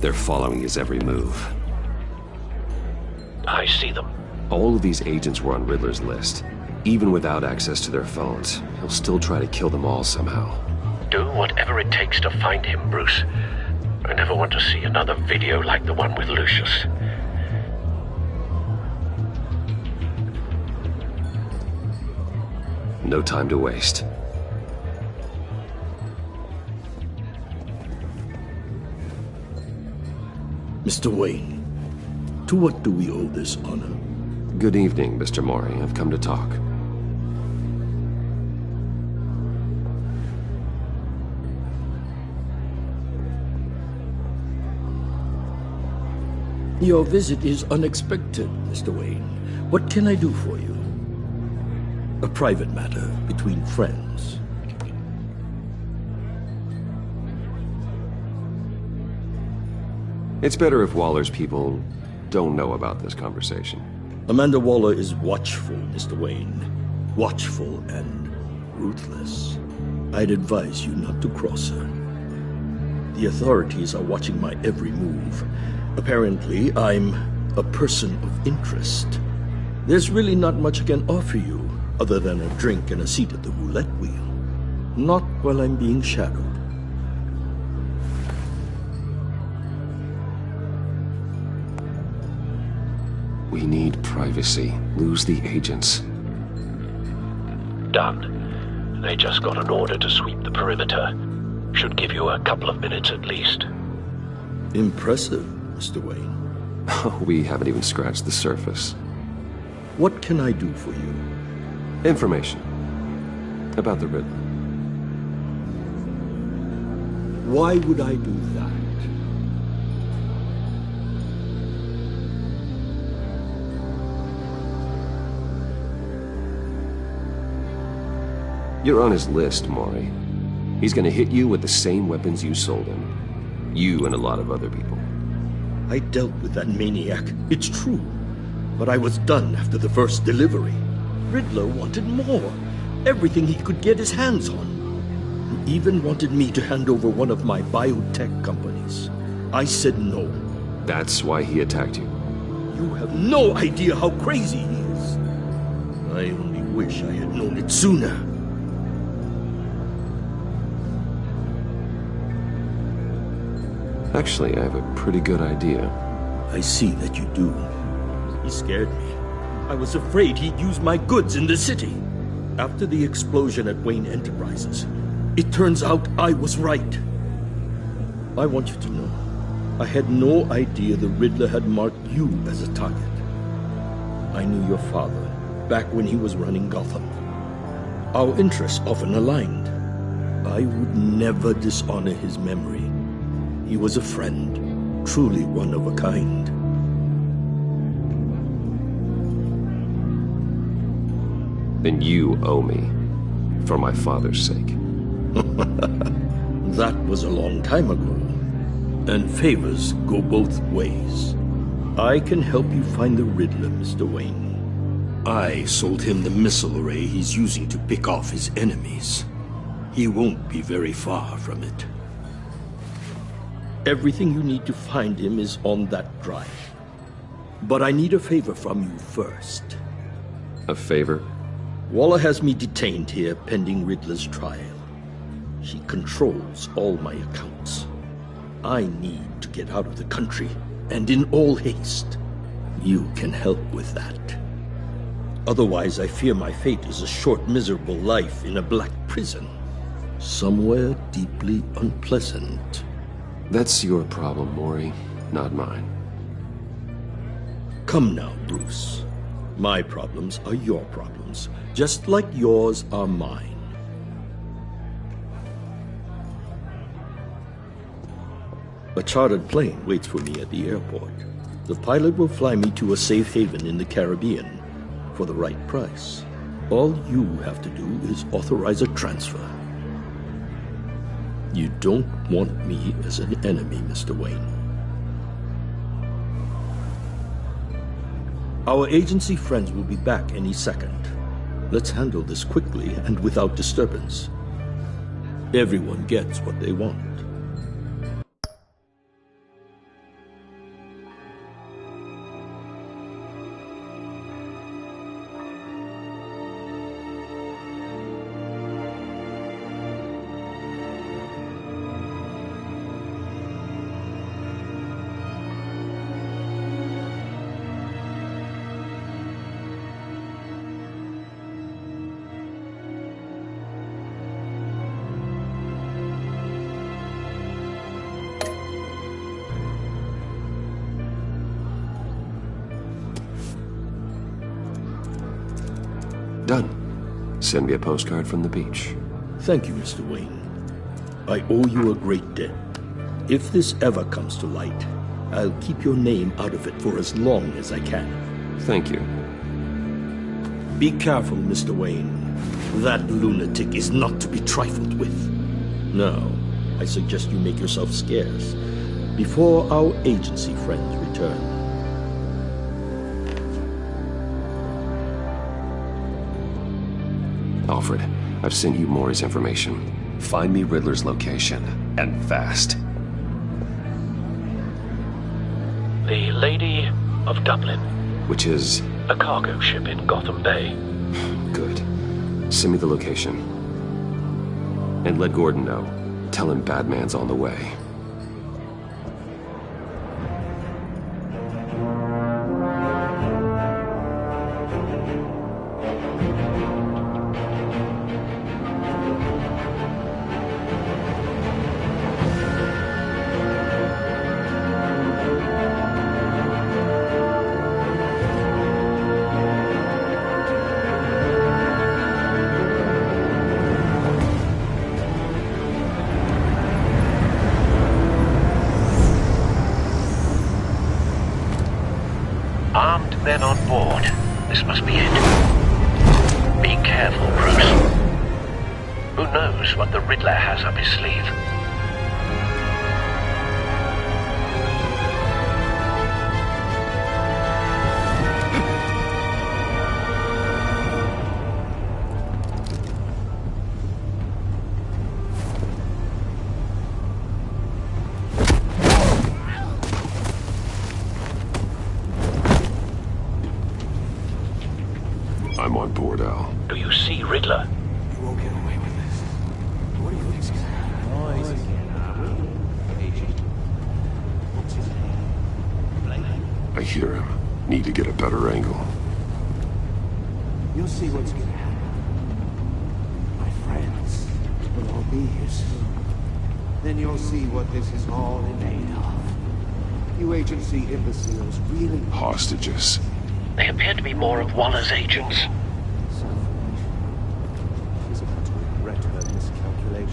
They're following his every move. I see them. All of these agents were on Riddler's list. Even without access to their phones, he'll still try to kill them all somehow. Do whatever it takes to find him, Bruce. I never want to see another video like the one with Lucius. No time to waste. Mr. Wayne, to what do we owe this honor? Good evening, Mr. Mori. I've come to talk. Your visit is unexpected, Mr. Wayne. What can I do for you? A private matter between friends. It's better if Waller's people don't know about this conversation. Amanda Waller is watchful, Mr. Wayne. Watchful and ruthless. I'd advise you not to cross her. The authorities are watching my every move. Apparently, I'm a person of interest. There's really not much I can offer you, other than a drink and a seat at the roulette wheel. Not while I'm being shadowed. We need privacy. Lose the agents. Done. They just got an order to sweep the perimeter. Should give you a couple of minutes at least. Impressive, Mr. Wayne. We haven't even scratched the surface. What can I do for you? Information. About the Riddler. Why would I do that? You're on his list, Mori. He's gonna hit you with the same weapons you sold him. You and a lot of other people. I dealt with that maniac, it's true. But I was done after the first delivery. Riddler wanted more. Everything he could get his hands on. He even wanted me to hand over one of my biotech companies. I said no. That's why he attacked you. You have no idea how crazy he is. I only wish I had known it sooner. Actually, I have a pretty good idea. I see that you do. He scared me. I was afraid he'd use my goods in the city. After the explosion at Wayne Enterprises, it turns out I was right. I want you to know, I had no idea the Riddler had marked you as a target. I knew your father back when he was running Gotham. Our interests often aligned. I would never dishonor his memory. He was a friend, truly one of a kind. Then you owe me, for my father's sake. That was a long time ago, and favors go both ways. I can help you find the Riddler, Mr. Wayne. I sold him the missile array he's using to pick off his enemies. He won't be very far from it. Everything you need to find him is on that drive. But I need a favor from you first. A favor? Waller has me detained here pending Riddler's trial. She controls all my accounts. I need to get out of the country, and in all haste. You can help with that. Otherwise, I fear my fate is a short, miserable life in a black prison. Somewhere deeply unpleasant. That's your problem, Mori, not mine. Come now, Bruce. My problems are your problems, just like yours are mine. A chartered plane waits for me at the airport. The pilot will fly me to a safe haven in the Caribbean for the right price. All you have to do is authorize a transfer. You don't want me as an enemy, Mr. Wayne. Our agency friends will be back any second. Let's handle this quickly and without disturbance. Everyone gets what they want. Done. Send me a postcard from the beach. Thank you, Mr. Wayne. I owe you a great debt. If this ever comes to light, I'll keep your name out of it for as long as I can. Thank you. Be careful, Mr. Wayne. That lunatic is not to be trifled with. Now, I suggest you make yourself scarce before our agency friends return. Alfred, I've sent you Maury's information. Find me Riddler's location, and fast. The Lady of Dublin. Which is? A cargo ship in Gotham Bay. Good. Send me the location. And let Gordon know. Tell him Batman's on the way. Armed men on board. This must be it. Be careful, Bruce. Who knows what the Riddler has up his sleeve? I'm on board, Al. Do you see Riddler? You won't get away with this. What do you think's gonna happen? Noise again, What's his name? I hear him. Need to get a better angle. You'll see what's gonna happen. My friends will all be here soon. Then you'll see what this is all made of. You agency imbeciles really... Hostages. They appear to be more of Waller's agents.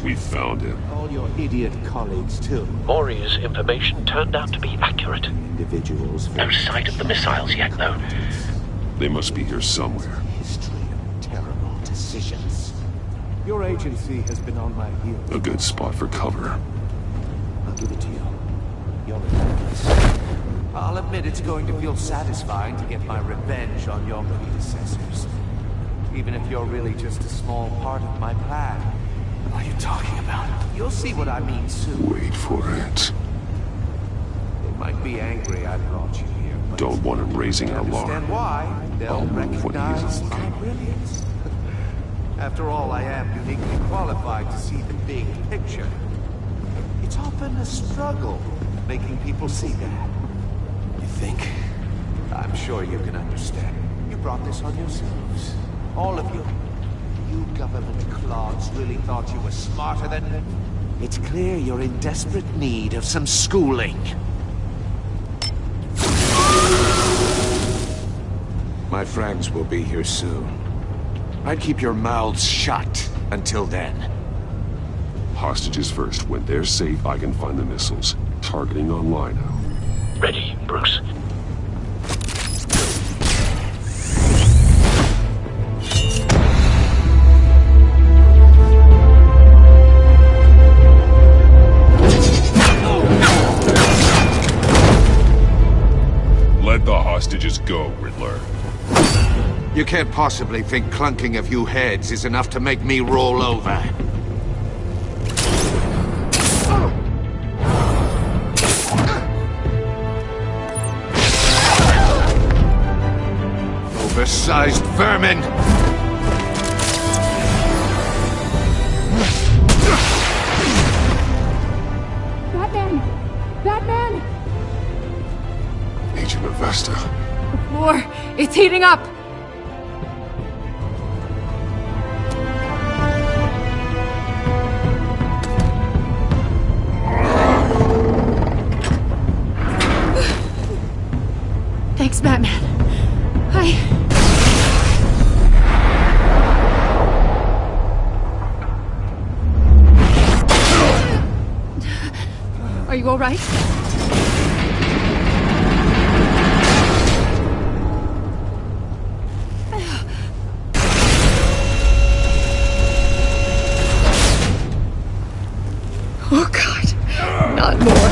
We found him. All your idiot colleagues, too. Maury's information turned out to be accurate. Individuals... No sight of the missiles yet, though. They must be here somewhere. History of terrible decisions. Your agency has been on my heels. A good spot for cover. I'll give it to you. You're relentless. I'll admit it's going to feel satisfying to get my revenge on your predecessors. Even if you're really just a small part of my plan. What are you talking about? You'll see what I mean soon. Wait for it. They might be angry I brought you here, but don't want him raising an alarm. Understand why? They'll recognize my brilliance. After all, I am uniquely qualified to see the big picture. It's often a struggle making people see that. You think? I'm sure you can understand. You brought this on yourselves. All of you. You government clods really thought you were smarter than... It's clear you're in desperate need of some schooling. My friends will be here soon. I'd keep your mouths shut until then. Hostages first. When they're safe, I can find the missiles. Targeting on Lino. Ready, Bruce. can't possibly think clunking a few heads is enough to make me roll over. Oversized vermin! Batman! Batman! Agent Avesta. The floor, it's heating up! Thanks, Batman. Are you all right? Oh, God. Not more.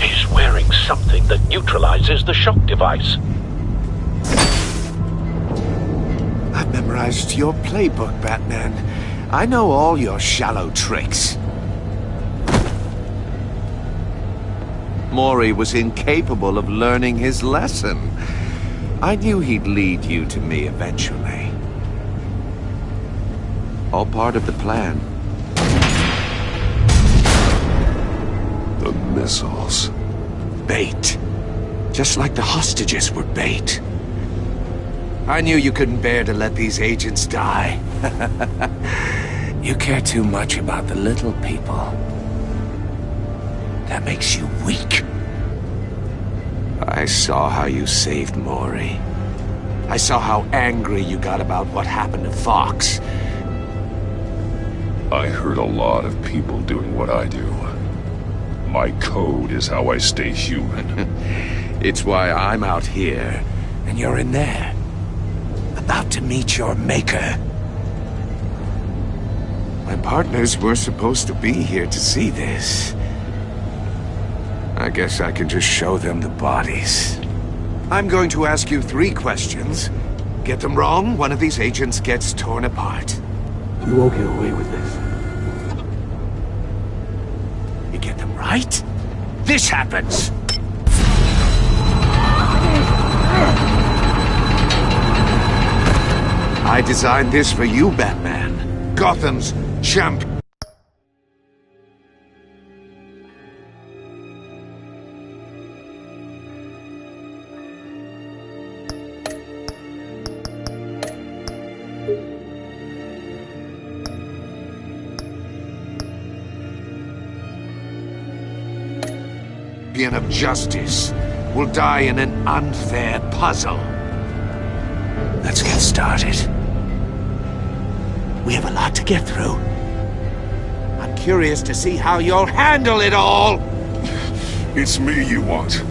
He's wearing something that neutralizes the shock device. I've memorized your playbook, Batman. I know all your shallow tricks. Mori was incapable of learning his lesson. I knew he'd lead you to me eventually. All part of the plan. The missiles. Bait. Just like the hostages were bait. I knew you couldn't bear to let these agents die. You care too much about the little people. That makes you weak. I saw how you saved Mori. I saw how angry you got about what happened to Fox. I hurt a lot of people doing what I do. My code is how I stay human. It's why I'm out here, and you're in there. About to meet your maker. My partners were supposed to be here to see this. I guess I can just show them the bodies. I'm going to ask you 3 questions. Get them wrong, one of these agents gets torn apart. You won't get away with this. You get them right, this happens! I designed this for you, Batman. Gotham's champ. Of justice will die in an unfair puzzle. Let's get started. We have a lot to get through. I'm curious to see how you'll handle it all. It's me you want,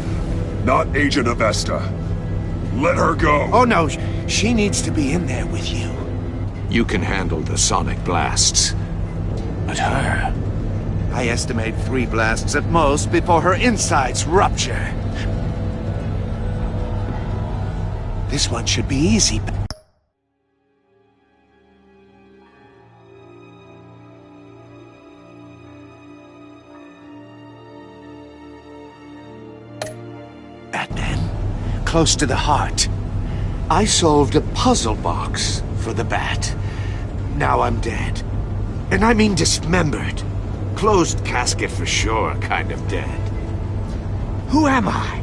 not Agent Avesta. Let her go. Oh no, she needs to be in there with you. You can handle the sonic blasts. But her... I estimate 3 blasts at most before her insides rupture. This one should be easy. Batman, close to the heart. I solved a puzzle box for the Bat. Now I'm dead. And I mean dismembered. Closed casket for sure, kind of dead. Who am I?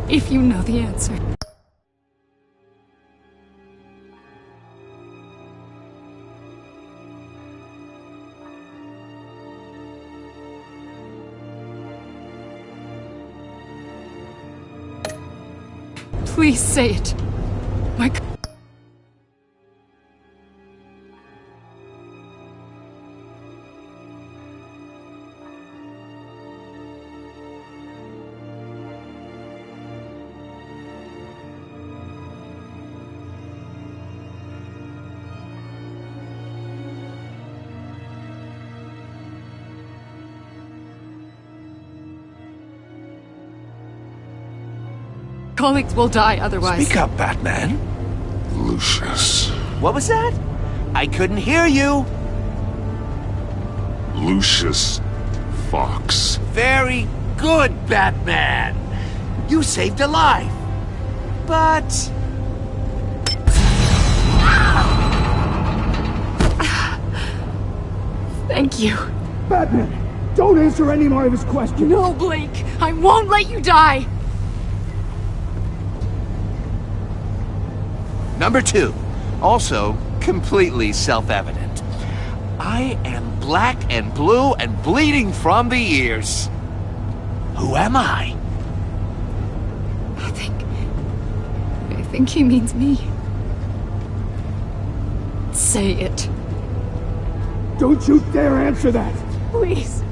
If you know the answer. Please say it. My God. Colleagues will die otherwise. Speak up, Batman. Lucius. What was that? I couldn't hear you. Lucius Fox. Very good, Batman. You saved a life. But... Thank you. Batman, don't answer any more of his questions. No, Blake. I won't let you die. Number 2. Also, completely self-evident. I am black and blue and bleeding from the ears. Who am I? I think he means me. Say it. Don't you dare answer that! Please.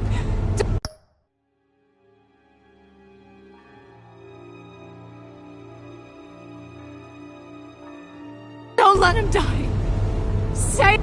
Don't let him die. Say...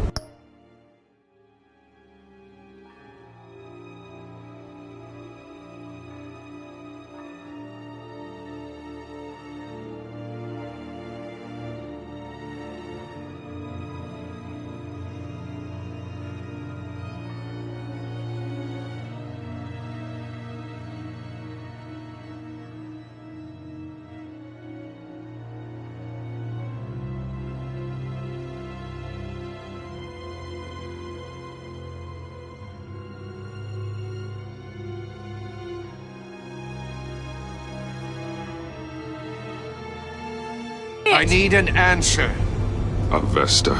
I need an answer. Avesta.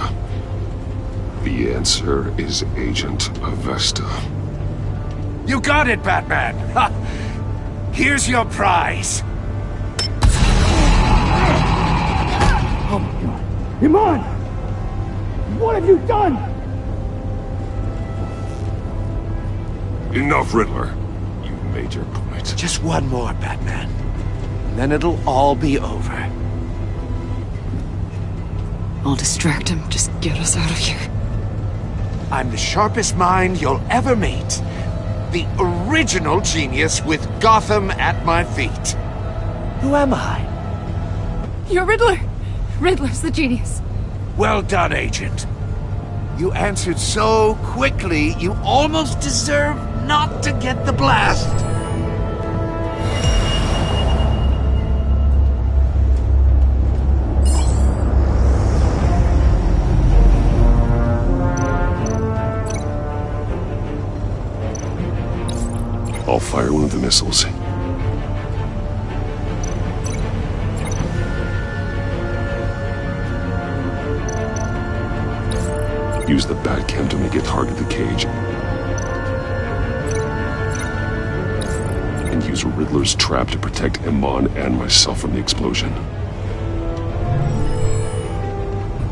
The answer is Agent Avesta. You got it, Batman! Ha! Here's your prize. Oh my god. Iman! What have you done? Enough, Riddler. You've made your point. Just one more, Batman. And then it'll all be over. I'll distract him. Just get us out of here. I'm the sharpest mind you'll ever meet. The original genius with Gotham at my feet. Who am I? You're Riddler. Riddler's the genius. Well done, Agent. You answered so quickly, you almost deserve not to get the blast. I'll fire one of the missiles. Use the Batcam to make it target the cage. And use Riddler's trap to protect Iman and myself from the explosion.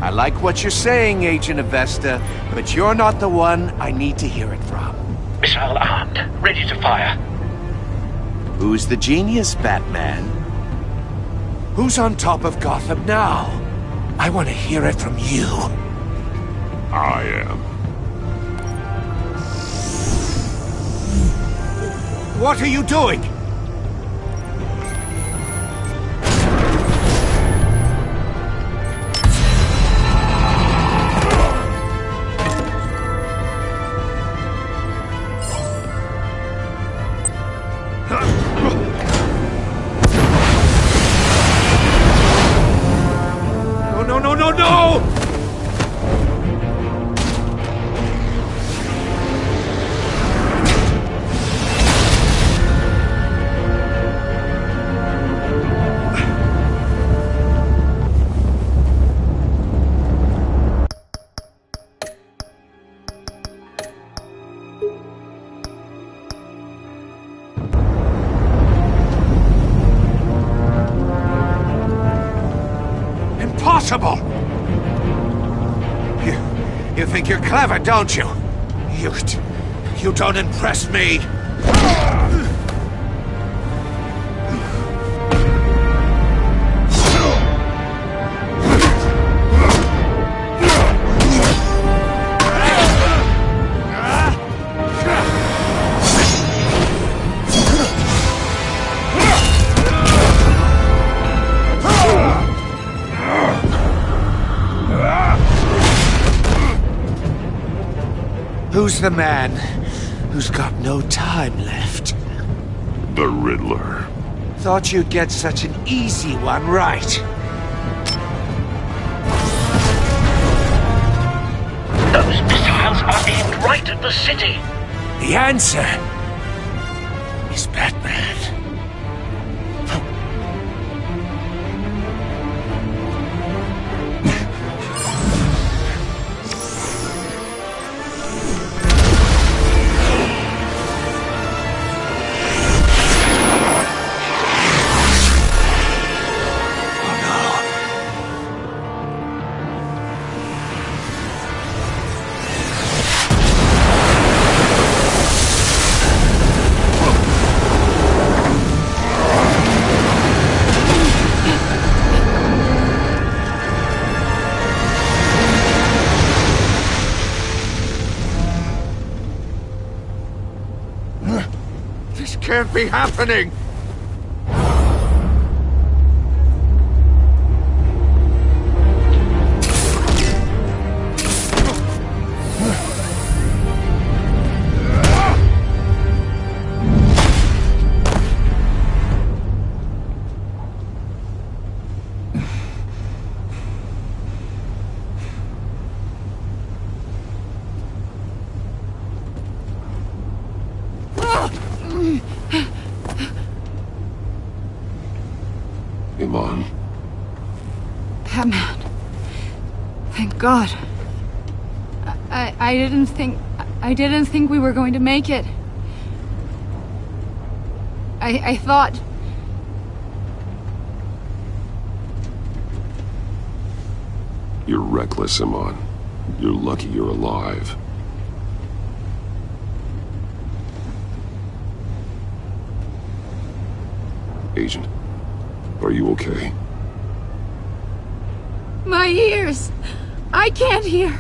I like what you're saying, Agent Avesta, but you're not the one I need to hear it from. Missile armed, ready to fire. Who's the genius, Batman? Who's on top of Gotham now? I want to hear it from you. I am. What are you doing? No! Impossible! You think you're clever, don't you? You don't impress me. Who's the man who's got no time left? The Riddler. Thought you'd get such an easy one right. Those missiles are aimed right at the city. The answer is Batman. This can't be happening! Iman. Batman. Thank God. I didn't think we were going to make it. I thought... You're reckless, Iman. You're lucky you're alive. Agent, are you okay? My ears! I can't hear!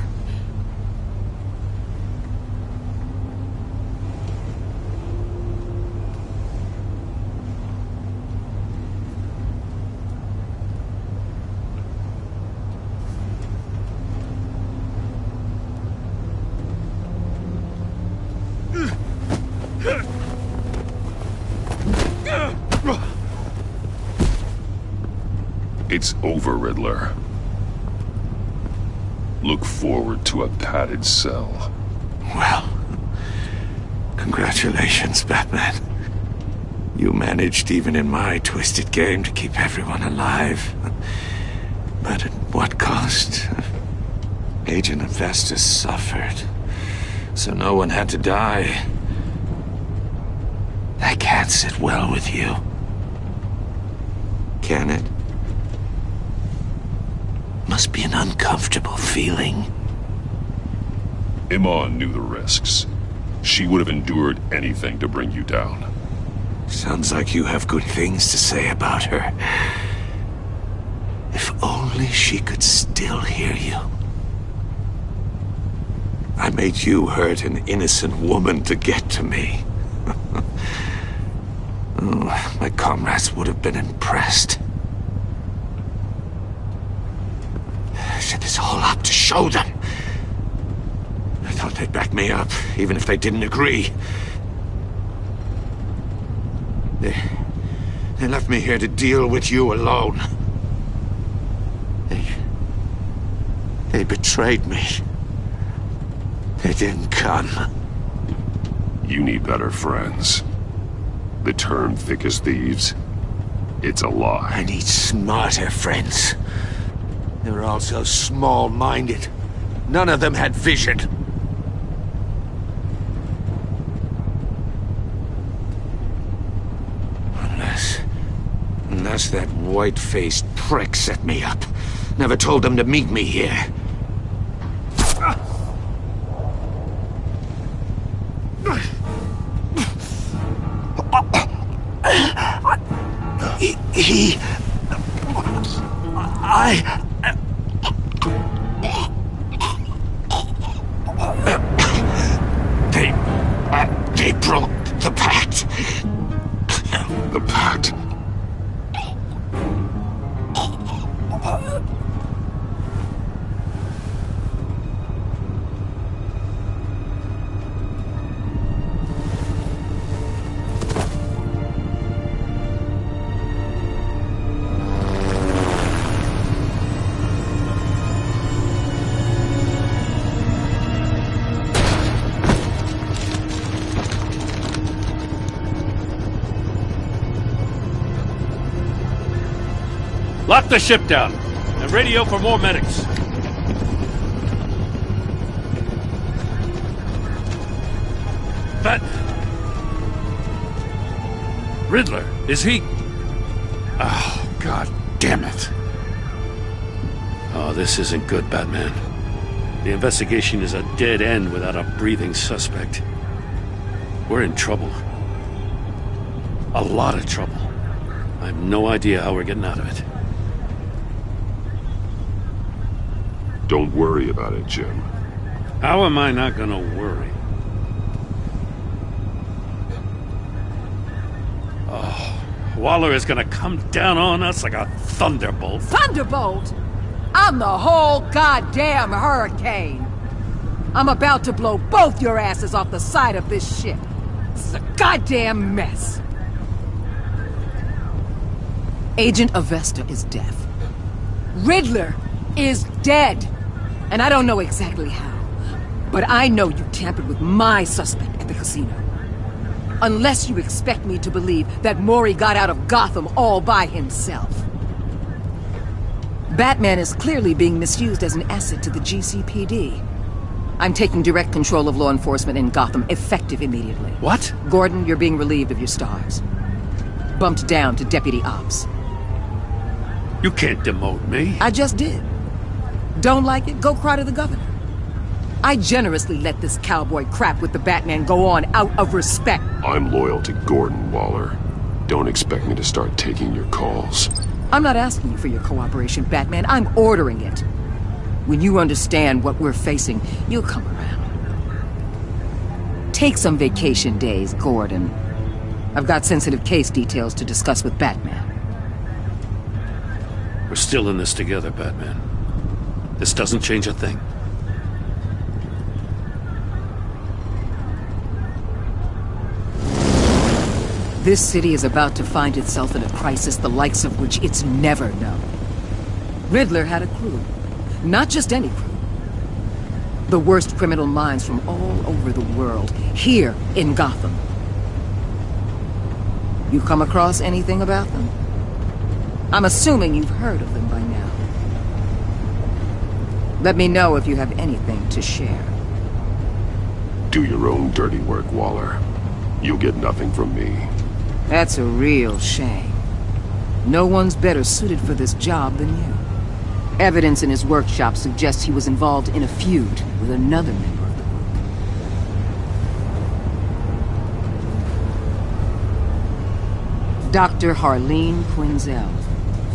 It's over, Riddler. Look forward to a padded cell. Well, congratulations, Batman. You managed, even in my twisted game, to keep everyone alive. But at what cost? Agent Investus suffered, so no one had to die. That can't sit well with you. Can it? Must be an uncomfortable feeling. Iman knew the risks. She would have endured anything to bring you down. Sounds like you have good things to say about her. If only she could still hear you. I made you hurt an innocent woman to get to me. Oh, my comrades would have been impressed. I set this all up to show them. I thought they'd back me up, even if they didn't agree. They left me here to deal with you alone. They betrayed me. They didn't come. You need better friends. The term thick as thieves, it's a lie. I need smarter friends. They were all so small-minded. None of them had vision. Unless that white-faced prick set me up. Never told them to meet me here. They broke the pact. The pact? Lock the ship down, and radio for more medics. Riddler, is he... Oh, God damn it. Oh, this isn't good, Batman. The investigation is a dead end without a breathing suspect. We're in trouble. A lot of trouble. I have no idea how we're getting out of it. Don't worry about it, Jim. How am I not gonna worry? Oh, Waller is gonna come down on us like a thunderbolt. Thunderbolt? I'm the whole goddamn hurricane. I'm about to blow both your asses off the side of this ship. This is a goddamn mess. Agent Avesta is deaf. Riddler is dead. And I don't know exactly how. But I know you tampered with my suspect at the casino. Unless you expect me to believe that Mori got out of Gotham all by himself. Batman is clearly being misused as an asset to the GCPD. I'm taking direct control of law enforcement in Gotham, effective immediately. What? Gordon, you're being relieved of your stars. Bumped down to Deputy Ops. You can't demote me. I just did. Don't like it? Go cry to the governor. I generously let this cowboy crap with the Batman go on out of respect. I'm loyal to Gordon, Waller. Don't expect me to start taking your calls. I'm not asking you for your cooperation, Batman. I'm ordering it. When you understand what we're facing, you'll come around. Take some vacation days, Gordon. I've got sensitive case details to discuss with Batman. We're still in this together, Batman. This doesn't change a thing. This city is about to find itself in a crisis the likes of which it's never known. Riddler had a crew. Not just any crew. The worst criminal minds from all over the world, here in Gotham. You come across anything about them? I'm assuming you've heard of them by now. Let me know if you have anything to share. Do your own dirty work, Waller. You'll get nothing from me. That's a real shame. No one's better suited for this job than you. Evidence in his workshop suggests he was involved in a feud with another member of the group. Dr. Harleen Quinzel,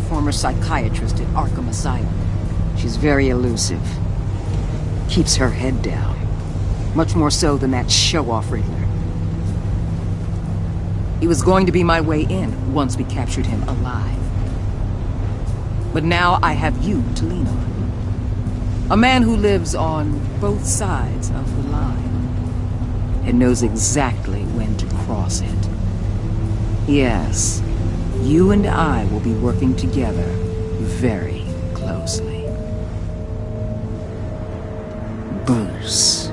former psychiatrist at Arkham Asylum. She's very elusive. Keeps her head down. Much more so than that show-off Riddler. He was going to be my way in once we captured him alive. But now I have you to lean on. A man who lives on both sides of the line and knows exactly when to cross it. Yes, you and I will be working together very closely. Bruce.